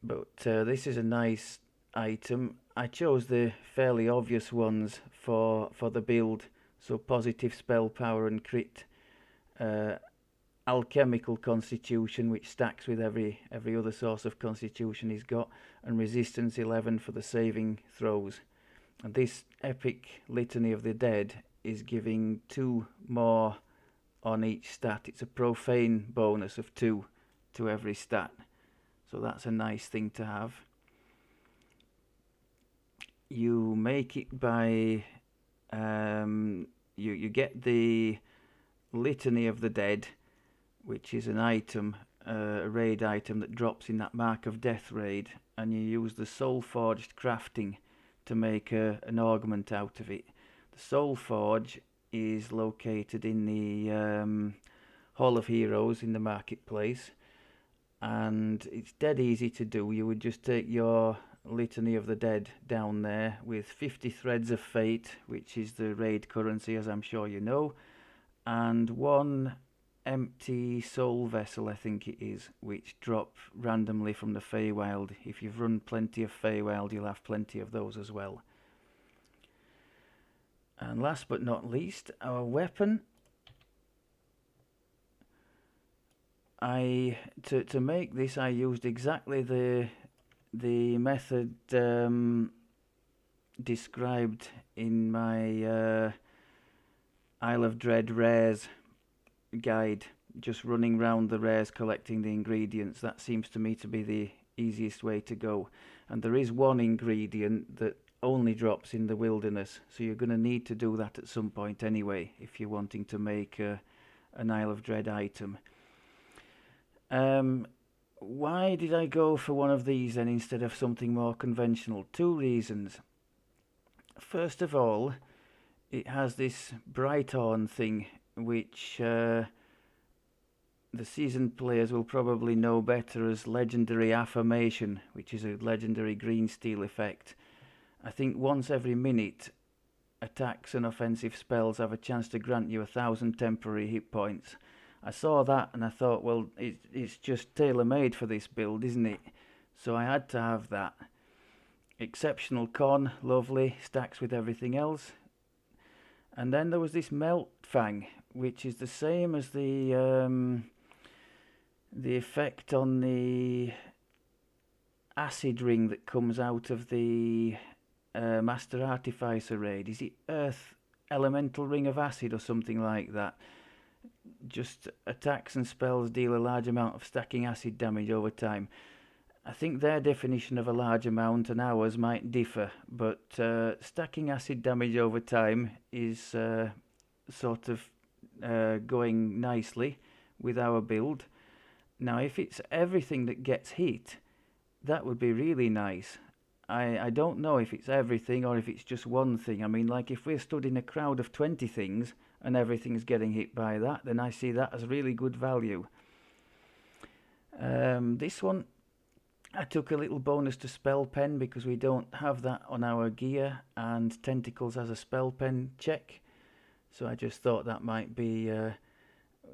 But this is a nice item. I chose the fairly obvious ones for the build, so positive spell power and crit. Alchemical constitution, which stacks with every other source of constitution he's got, and resistance 11 for the saving throws. And this Epic Litany of the Dead is giving 2 more on each stat. It's a profane bonus of 2 to every stat, so that's a nice thing to have. You make it by you get the Litany of the Dead, which is an item, a raid item that drops in that Mark of Death raid, and you use the Soul Forged crafting to make an augment out of it. The Soul Forge is located in the Hall of Heroes in the marketplace, and it's dead easy to do. You would just take your Litany of the Dead down there with 50 threads of fate, which is the raid currency, as I'm sure you know, and 1 empty soul vessel, I think it is, which drop randomly from the Feywild. If you've run plenty of Feywild, you'll have plenty of those as well. And last but not least, our weapon. To make this, I used exactly the method described in my Isle of Dread rares guide, just running round the rares collecting the ingredients. That seems to me to be the easiest way to go. And there is one ingredient that only drops in the wilderness, so you're going to need to do that at some point anyway if you're wanting to make an Isle of Dread item. Why did I go for one of these then instead of something more conventional? 2 reasons. First of all, it has this Brighthorn thing, which the seasoned players will probably know better as Legendary Affirmation, which is a legendary green steel effect. I think once every minute, attacks and offensive spells have a chance to grant you 1,000 temporary hit points. I saw that and I thought, well, it's just tailor-made for this build, isn't it? So I had to have that. Exceptional con, lovely, stacks with everything else. And then there was this Melt Fang, which is the same as the effect on the acid ring that comes out of the Master Artificer raid. Is it Earth Elemental Ring of Acid or something like that? Just attacks and spells deal a large amount of stacking acid damage over time. I think their definition of a large amount and ours might differ, but stacking acid damage over time is sort of going nicely with our build. Now, if it's everything that gets hit, that would be really nice. I don't know if it's everything or if it's just one thing. I mean, like if we're stood in a crowd of 20 things and everything's getting hit by that, then I see that as really good value. This one, I took a little bonus to spell pen because we don't have that on our gear, and tentacles has a spell pen check, so I just thought that might be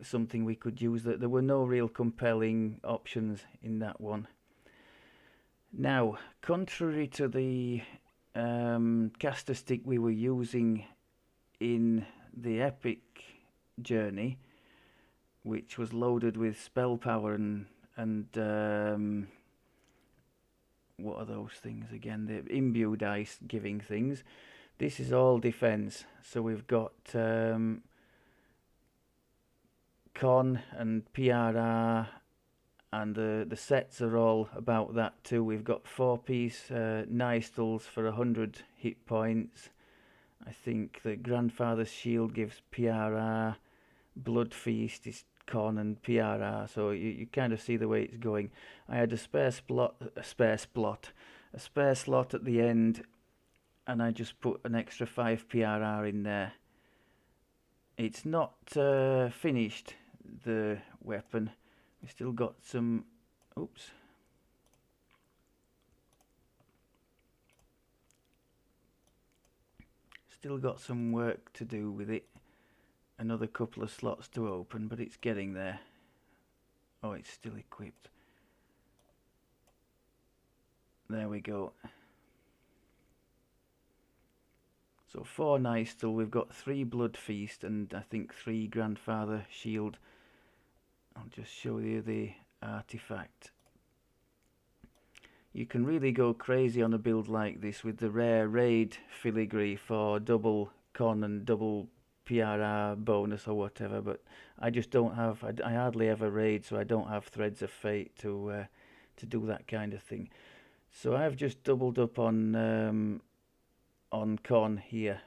something we could use. That there were no real compelling options in that one. Now, contrary to the caster stick we were using in the Epic journey, which was loaded with spell power and what are those things again? The imbue dice giving things. This is all defense. So we've got con and PRR, and the sets are all about that too. We've got 4-piece Nystals for 100 hit points, I think the Grandfather's Shield gives PRR, Blood Feast is con and PRR, so you kind of see the way it's going. I had a spare slot at the end, and I just put an extra 5 PRR in there. It's not finished, the weapon. We still got some, oops. Still got some work to do with it. Another couple of slots to open, but it's getting there. Oh, it's still equipped. There we go. So 4 nice till we've got 3 Blood Feast and I think 3 Grandfather Shield. I'll just show you the artifact. You can really go crazy on a build like this with the rare raid filigree for double con and double PRR bonus or whatever, but I just don't have, I hardly ever raid, so I don't have Threads of Fate to do that kind of thing. So I've just doubled up on con here.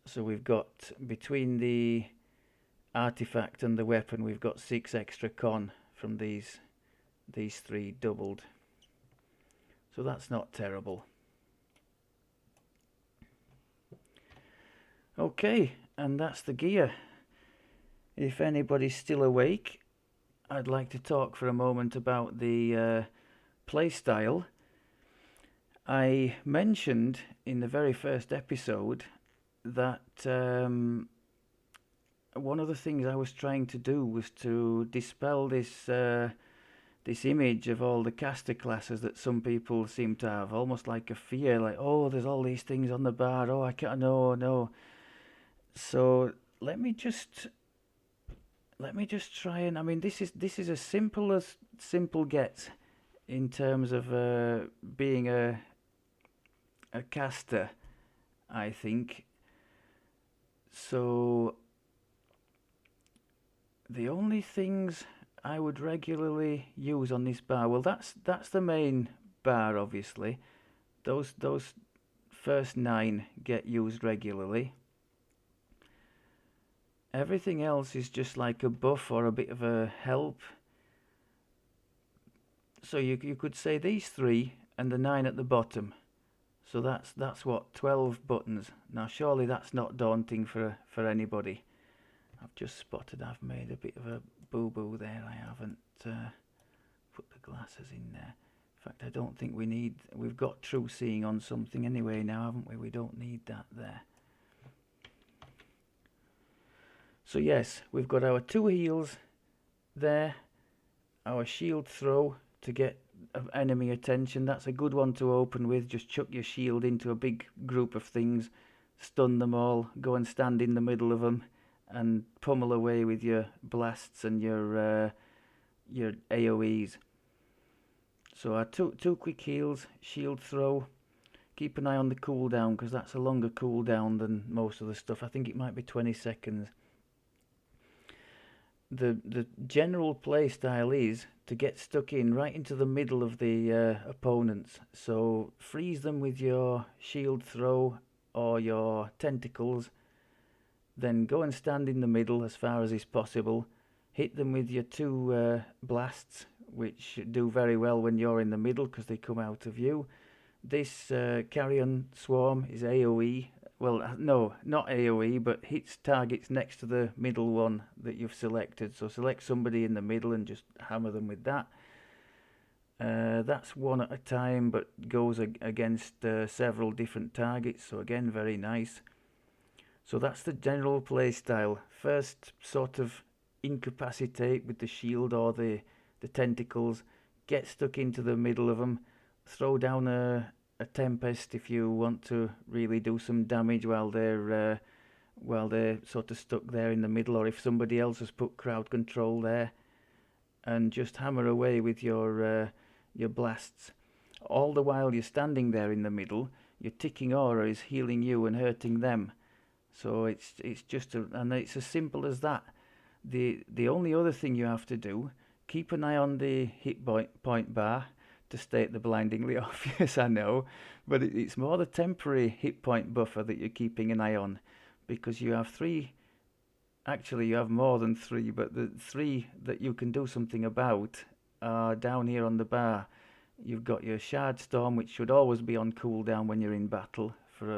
So we've got, between the artifact and the weapon, we've got 6 extra con from these 3 doubled. So that's not terrible. Okay, and that's the gear. If anybody's still awake, I'd like to talk for a moment about the playstyle. I mentioned in the very first episode that one of the things I was trying to do was to dispel this image of all the caster classes that some people seem to have, almost like a fear, like, oh, there's all these things on the bar, oh, I can't, no. So let me just try and, I mean, this is as simple gets in terms of being a caster, I think. So the only things I would regularly use on this bar, well, that's the main bar, obviously. Those first 9 get used regularly. Everything else is just like a buff or a bit of a help. So you could say these 3 and the 9 at the bottom. So that's what, 12 buttons. Now surely that's not daunting for anybody. I've just spotted I've made a bit of a boo-boo there. I haven't put the glasses in there. In fact, I don't think we've got true seeing on something anyway now, haven't we? We don't need that there. So yes, we've got our 2 heals there, our shield throw to get enemy attention. That's a good one to open with. Just chuck your shield into a big group of things, stun them all, go and stand in the middle of them and pummel away with your blasts and your AoEs. So our two quick heals, shield throw. Keep an eye on the cooldown because that's a longer cooldown than most of the stuff. I think it might be 20 seconds. The general play style is to get stuck in right into the middle of the opponents. So freeze them with your shield throw or your tentacles. Then go and stand in the middle as far as is possible. Hit them with your 2 blasts, which do very well when you're in the middle because they come out of you. This Carrion Swarm is AoE. Well, no, not AoE, but hits targets next to the middle one that you've selected. So select somebody in the middle and just hammer them with that. That's 1 at a time, but goes against several different targets. So again, very nice. So that's the general play style. First, sort of incapacitate with the shield or the tentacles. Get stuck into the middle of them. Throw down a tempest if you want to really do some damage while they're sort of stuck there in the middle, or if somebody else has put crowd control there, and just hammer away with your blasts. All the while you're standing there in the middle, your ticking aura is healing you and hurting them. So it's just and it's as simple as that. The only other thing you have to do, keep an eye on the hit point bar to state the blindingly obvious, I know, But it's more the temporary hit point buffer that you're keeping an eye on, because you have three. Actually, you have more than three, but the three that you can do something about are down here on the bar. You've got your Shard Storm, which should always be on cooldown when you're in battle.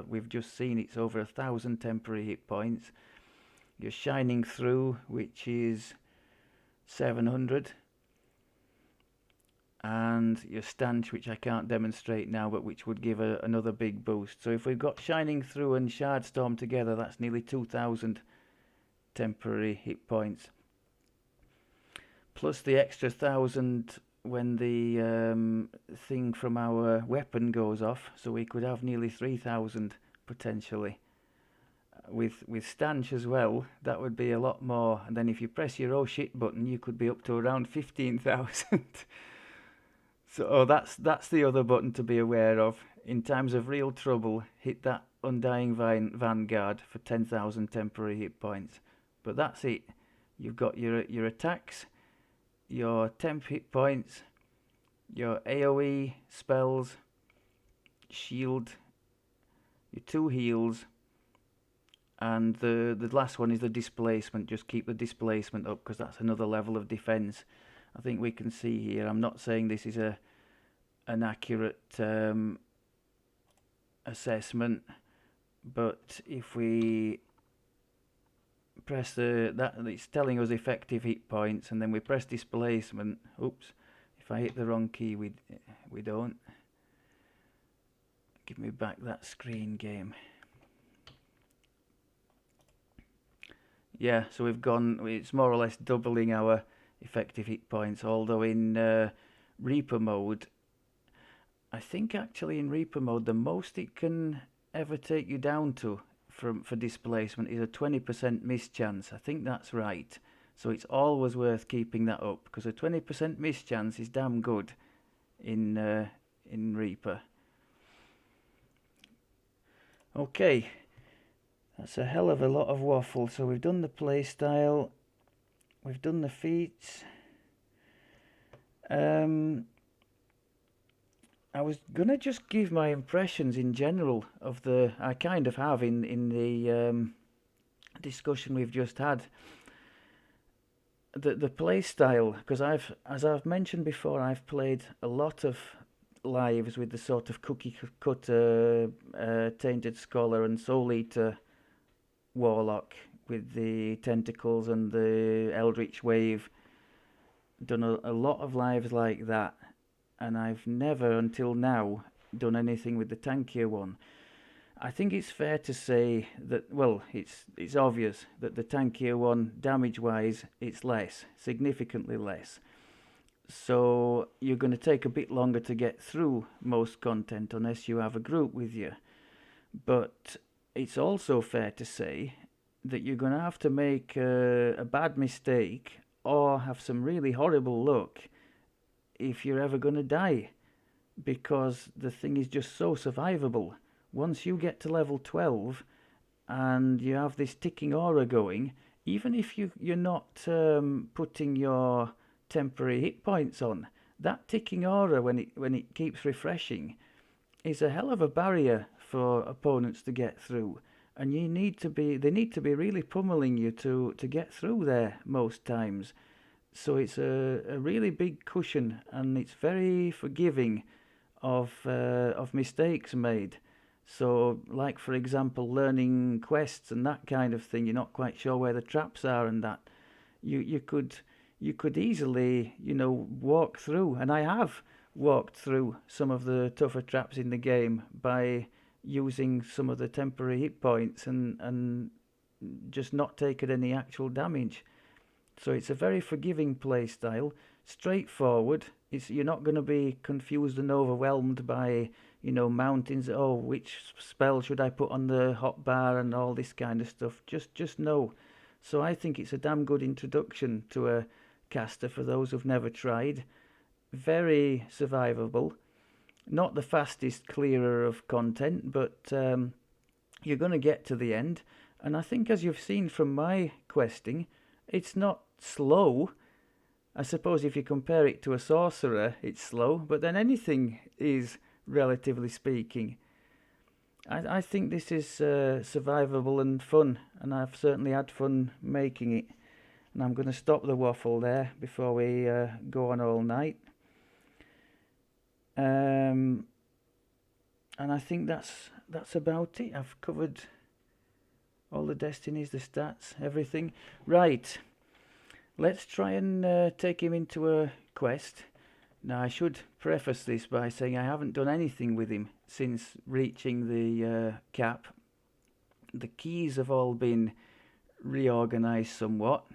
We've just seen it's over 1,000 temporary hit points. Your Shining Through, which is 700. And your Stanch, which I can't demonstrate now, but which would give another big boost. So if we've got Shining Through and Shard Storm together, that's nearly 2,000 temporary hit points. Plus the extra 1,000 when the thing from our weapon goes off, so we could have nearly 3,000 potentially. With Stanch as well, that would be a lot more. And then if you press your oh shit button, you could be up to around 15,000. So that's the other button to be aware of. In times of real trouble, hit that Undying Vanguard for 10,000 temporary hit points. But that's it. You've got your attacks, your temp hit points, your AoE spells, shield, your 2 heals, and the last one is the displacement. Just keep the displacement up, because that's another level of defense. I think we can see here, I'm not saying this is an accurate assessment, but if we press that, it's telling us effective hit points, and then we press displacement. Oops, if I hit the wrong key, we don't. Give me back that screen, game. Yeah, so we've gone, it's more or less doubling our effective hit points, although in Reaper mode, I think actually in Reaper mode the most it can ever take you down to for displacement is a 20% miss chance. I think that's right. So it's always worth keeping that up, because a 20% miss chance is damn good in Reaper. Okay, that's a hell of a lot of waffle. So we've done the playstyle, we've done the feats. I was gonna just give my impressions in general of I kind of have in the discussion we've just had. The play style, because as I've mentioned before, I've played a lot of lives with the sort of cookie cutter Tainted Scholar and Soul Eater Warlock with the tentacles and the Eldritch Wave. Done a lot of lives like that, and I've never until now done anything with the tankier one. I think it's fair to say that, well, it's obvious that the tankier one, damage-wise, it's less, significantly less. So you're going to take a bit longer to get through most content unless you have a group with you. But it's also fair to say that you're going to have to make a bad mistake or have some really horrible luck if you're ever going to die, because the thing is just so survivable. Once you get to level 12 and you have this ticking aura going, even if you're not putting your temporary hit points on, that ticking aura, when it keeps refreshing, is a hell of a barrier for opponents to get through. And they need to be really pummeling you to get through there most times. So it's a really big cushion, and it's very forgiving of mistakes made. So, like for example, learning quests and that kind of thing, you're not quite sure where the traps are, and that you could easily, walk through. And I have walked through some of the tougher traps in the game by using some of the temporary hit points and just not taking any actual damage. So it's a very forgiving play style, straightforward. You're not going to be confused and overwhelmed by mountains. Oh, which spell should I put on the hotbar and all this kind of stuff. Just no. So I think it's a damn good introduction to a caster for those who've never tried. Very survivable. Not the fastest clearer of content, but you're going to get to the end. And I think, as you've seen from my questing, it's not slow. I suppose if you compare it to a sorcerer, it's slow, but then anything is relatively speaking. I think this is survivable and fun, and I've certainly had fun making it. And I'm going to stop the waffle there before we go on all night. And I think that's about it. I've covered all the destinies, the stats, everything. Right, let's try and take him into a quest. Now, I should preface this by saying I haven't done anything with him since reaching the cap. The keys have all been reorganised somewhat,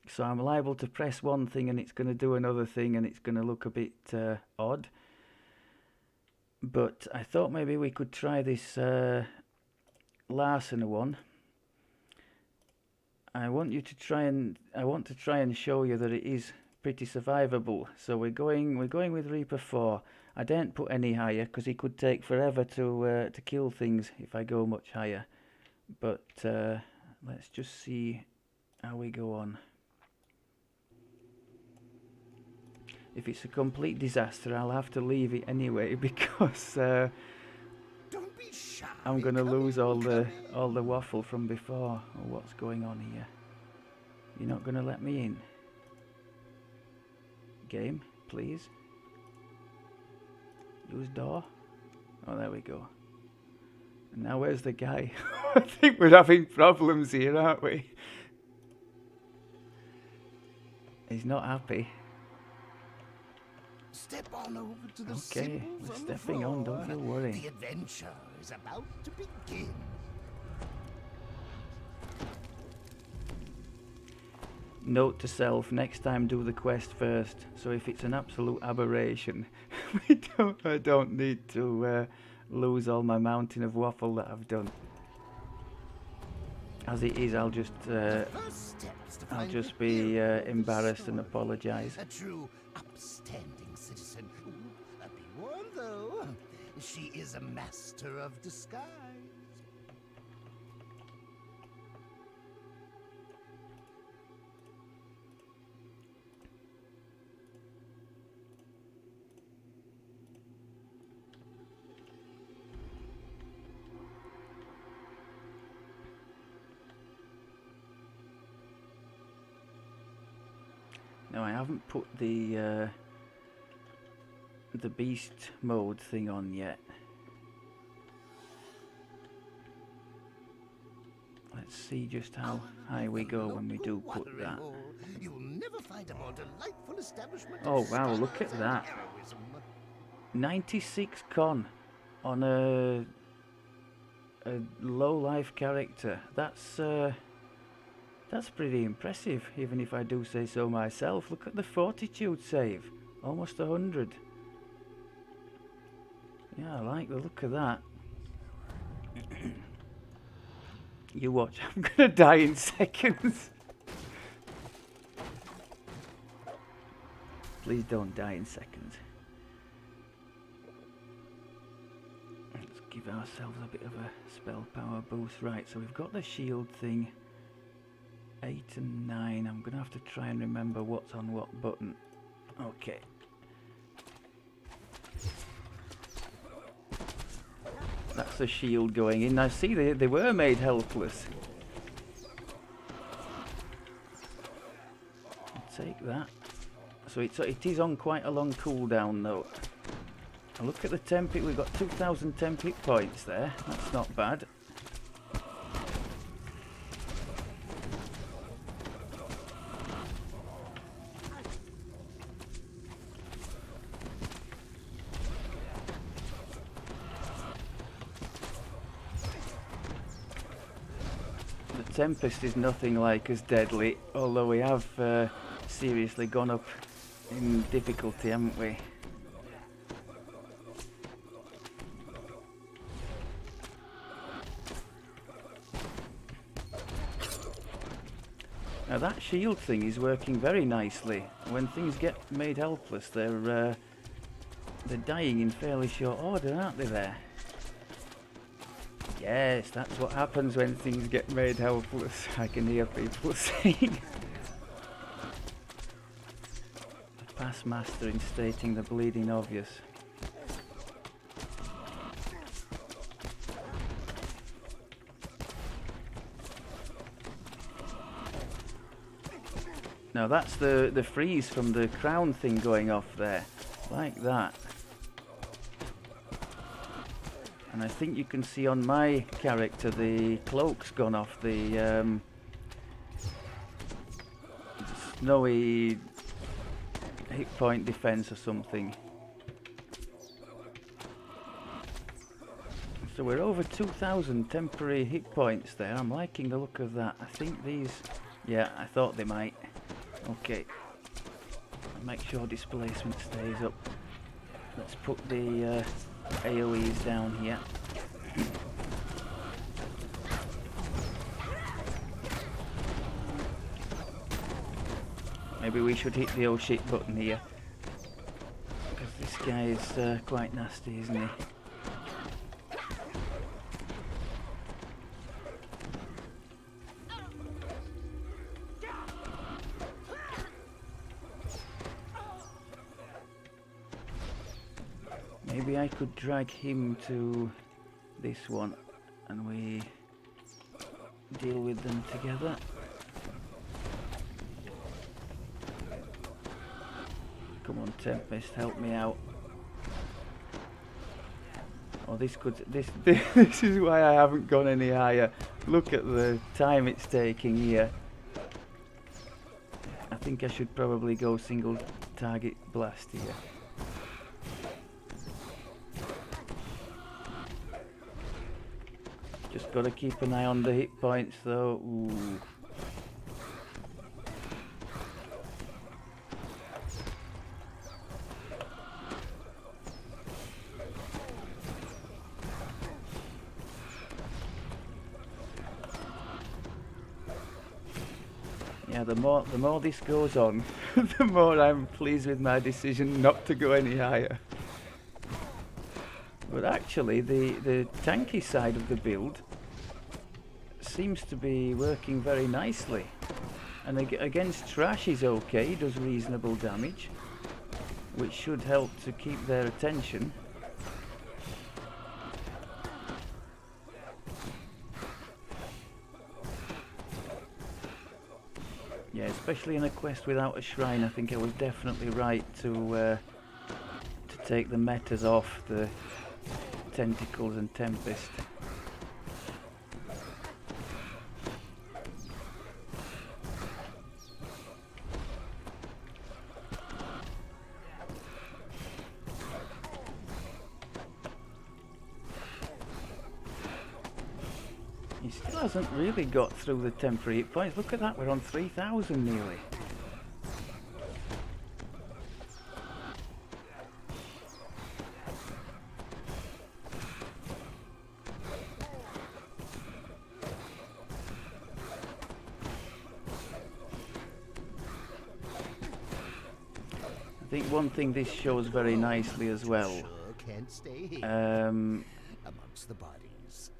so I'm liable to press one thing and it's going to do another thing and it's going to look a bit odd. But I thought maybe we could try this Larson one. I want to try and show you that it is pretty survivable. So we're going with Reaper 4. I daren't put any higher because he could take forever to kill things if I go much higher. But let's just see how we go on. If it's a complete disaster, I'll have to leave it anyway because Don't be shy. I'm gonna lose all the waffle from before. Oh, what's going on here? You're not gonna let me in? Game, please. Use door. Oh, there we go. And now where's the guy? I think we're having problems here, aren't we? He's not happy. Step on over to the Okay, symbols we're on the stepping on, floor. don't you worry. The adventure is about to begin. Note to self, next time do the quest first. So if it's an absolute aberration, I don't need to lose all my mountain of waffle that I've done. As it is, I'll just be embarrassed and apologise. A true upstanding citizen. Be warned though, she is a master of disguise. Now I haven't put the beast mode thing on yet. Let's see just how high we go when we do put that. You'll never find a more delightful establishment. Oh wow, look at that. 96 con on a low life character. That's pretty impressive, even if I do say so myself. Look at the fortitude save, almost 100. Yeah, I like the look of that. You watch, I'm gonna die in seconds. Please don't die in seconds. Let's give ourselves a bit of a spell power boost. Right, so we've got the shield thing. 8 and 9. I'm gonna have to try and remember what's on what button. Okay. That's the shield going in. Now see, they were made helpless. I'll take that. So it is on quite a long cooldown though. Now look at the temp hit. We've got 2,000 temp hit points there. That's not bad. Tempest is nothing like as deadly, although we have seriously gone up in difficulty, haven't we? Now that shield thing is working very nicely. When things get made helpless, they're dying in fairly short order, aren't they there? Yes, that's what happens when things get made helpless. I can hear people saying. The past master in stating the bleeding obvious. Now that's the freeze from the crown thing going off there, like that. And I think you can see on my character the cloak's gone off, the snowy hit point defense or something. So we're over 2,000 temporary hit points there. I'm liking the look of that. I think these, yeah, I thought they might. Okay, make sure displacement stays up. Let's put the AoEs down here. Maybe we should hit the oh shit button here, because this guy is quite nasty, isn't he? Maybe I could drag him to this one and we deal with them together. Come on, Tempest, help me out. Oh, this is why I haven't gone any higher. Look at the time it's taking here. I think I should probably go single target blast here. Just got to keep an eye on the hit points though. Ooh. Yeah, the more this goes on, the more I'm pleased with my decision not to go any higher. But actually, the tanky side of the build seems to be working very nicely. And against trash is okay, does reasonable damage, which should help to keep their attention. Yeah, especially in a quest without a shrine, I think I was definitely right to take the metas off the tentacles and tempest. He still hasn't really got through the temporary hit points. Look at that, we're on 3,000 nearly. I think one thing this shows very nicely as well, amongst the bodies.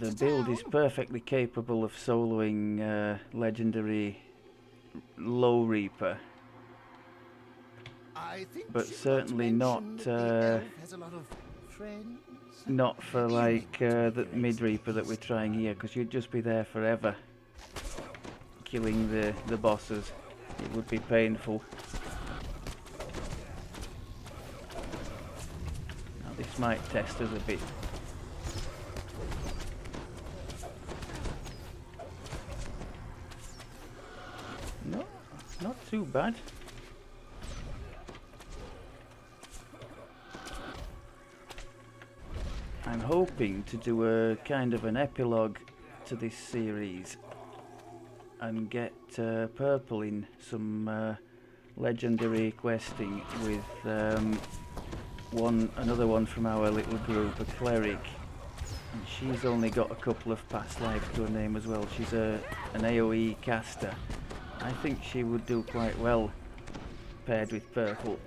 the build is perfectly capable of soloing legendary low Reaper, but certainly not not for like the mid Reaper that we're trying here, because you'd just be there forever killing the bosses. It would be painful. Now this might test us a bit. No, not too bad. I'm hoping to do a kind of an epilogue to this series and get Purple in some legendary questing with another one from our little group, a cleric. And she's only got a couple of past lives to her name as well. She's an AoE caster. I think she would do quite well paired with Purple.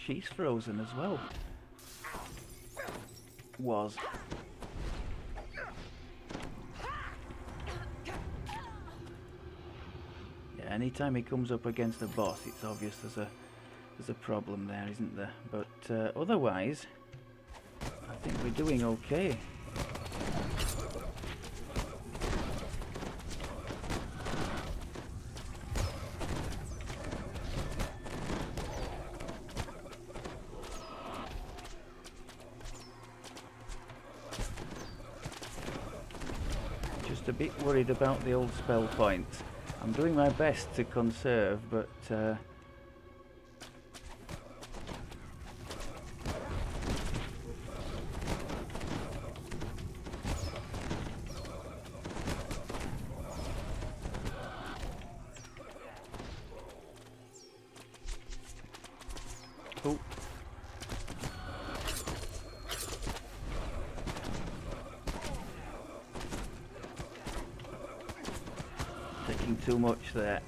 She's frozen as well. Was. Yeah, anytime he comes up against a boss, it's obvious there's a problem there, isn't there? But otherwise, think we're doing okay. Just a bit worried about the old spell points. I'm doing my best to conserve, but oh. Taking too much there.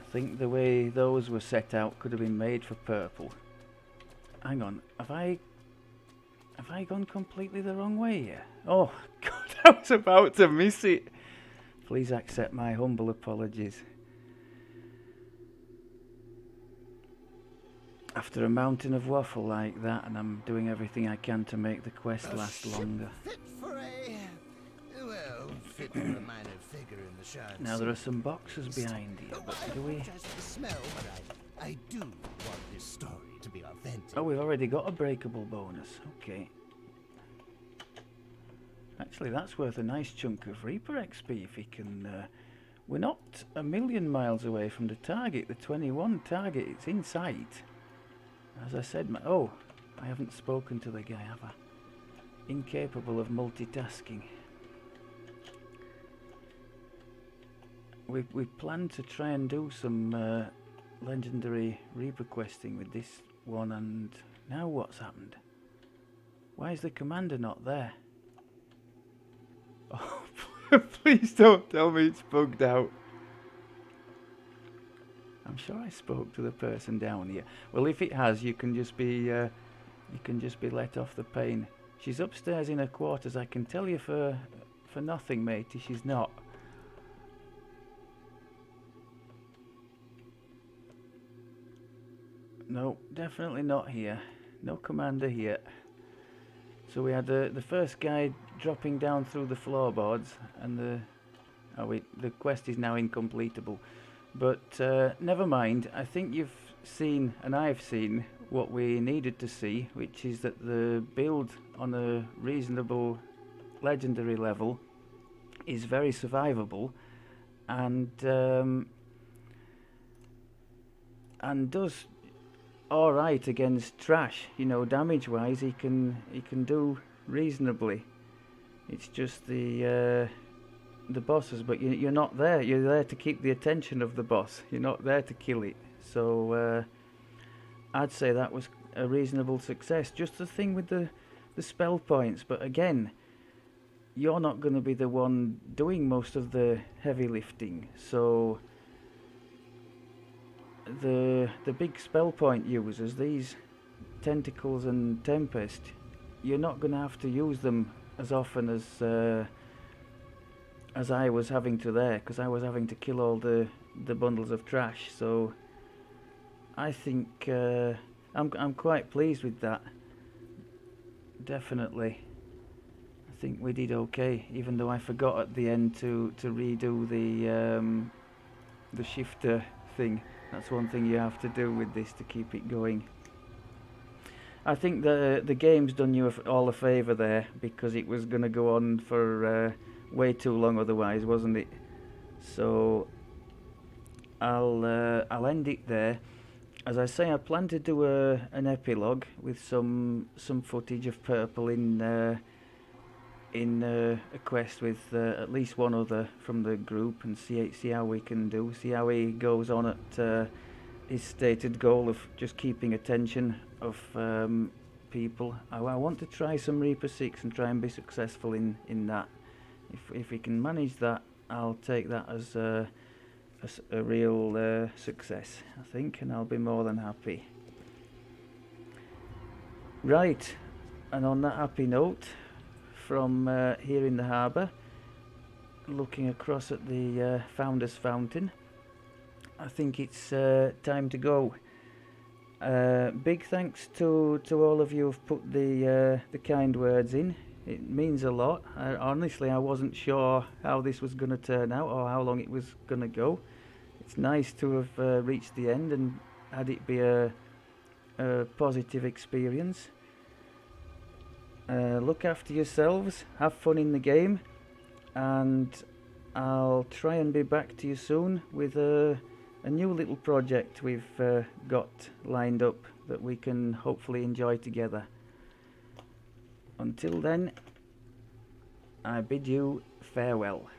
I think the way those were set out could have been made for purple. Hang on, have I gone completely the wrong way here? Oh God, I was about to miss it. Please accept my humble apologies. After a mountain of waffle like that, and I'm doing everything I can to make the quest last longer. Fit for fit for a minor figure in the shards. Now there are some boxes behind here, but do we... Just the smell, but I do want this story to be authentic. Oh, we've already got a breakable bonus. Okay. Actually, that's worth a nice chunk of Reaper XP if he can... we're not a million miles away from the target, the 21 target. It's in sight. As I said, oh, I haven't spoken to the guy, have I? Incapable of multitasking. We plan to try and do some legendary Reaper questing with this one, and now what's happened? Why is the commander not there? Oh, please don't tell me it's bugged out. I'm sure I spoke to the person down here. Well, if it has, you can just be let off the pain. She's upstairs in her quarters. I can tell you for nothing, matey, she's not. No, definitely not here. No commander here. So we had the first guy dropping down through the floorboards, and the quest is now incompletable. But never mind. I think you've seen, and I've seen, what we needed to see, which is that the build on a reasonable legendary level is very survivable, and does all right against trash. You know, damage-wise, he can do reasonably. It's just the bosses, but you're not there. You're there to keep the attention of the boss. You're not there to kill it. So I'd say that was a reasonable success. Just the thing with the spell points, but again, you're not going to be the one doing most of the heavy lifting. So the big spell point users, these tentacles and tempest, you're not going to have to use them as often as I was having to there, because I was having to kill all the bundles of trash. So I think I'm quite pleased with that. Definitely, I think we did okay, even though I forgot at the end to redo the shifter thing. That's one thing you have to do with this to keep it going. I think the game's done you all a favour there, because it was going to go on for way too long otherwise, wasn't it? So I'll end it there. As I say, I plan to do an epilogue with some footage of Purple in a quest with at least one other from the group, and see how we can do. See how he goes on at his stated goal of just keeping attention of people. I want to try some Reaper 6 and try and be successful in that. If we can manage that, I'll take that as a real success, I think, and I'll be more than happy. Right, and on that happy note, from here in the harbour, looking across at the Founder's Fountain, I think it's time to go. Big thanks to all of you who've put the kind words in. It means a lot. Honestly, I wasn't sure how this was going to turn out or how long it was going to go. It's nice to have reached the end and had it be a positive experience. Look after yourselves, have fun in the game, and I'll try and be back to you soon with a new little project we've got lined up that we can hopefully enjoy together. Until then, I bid you farewell.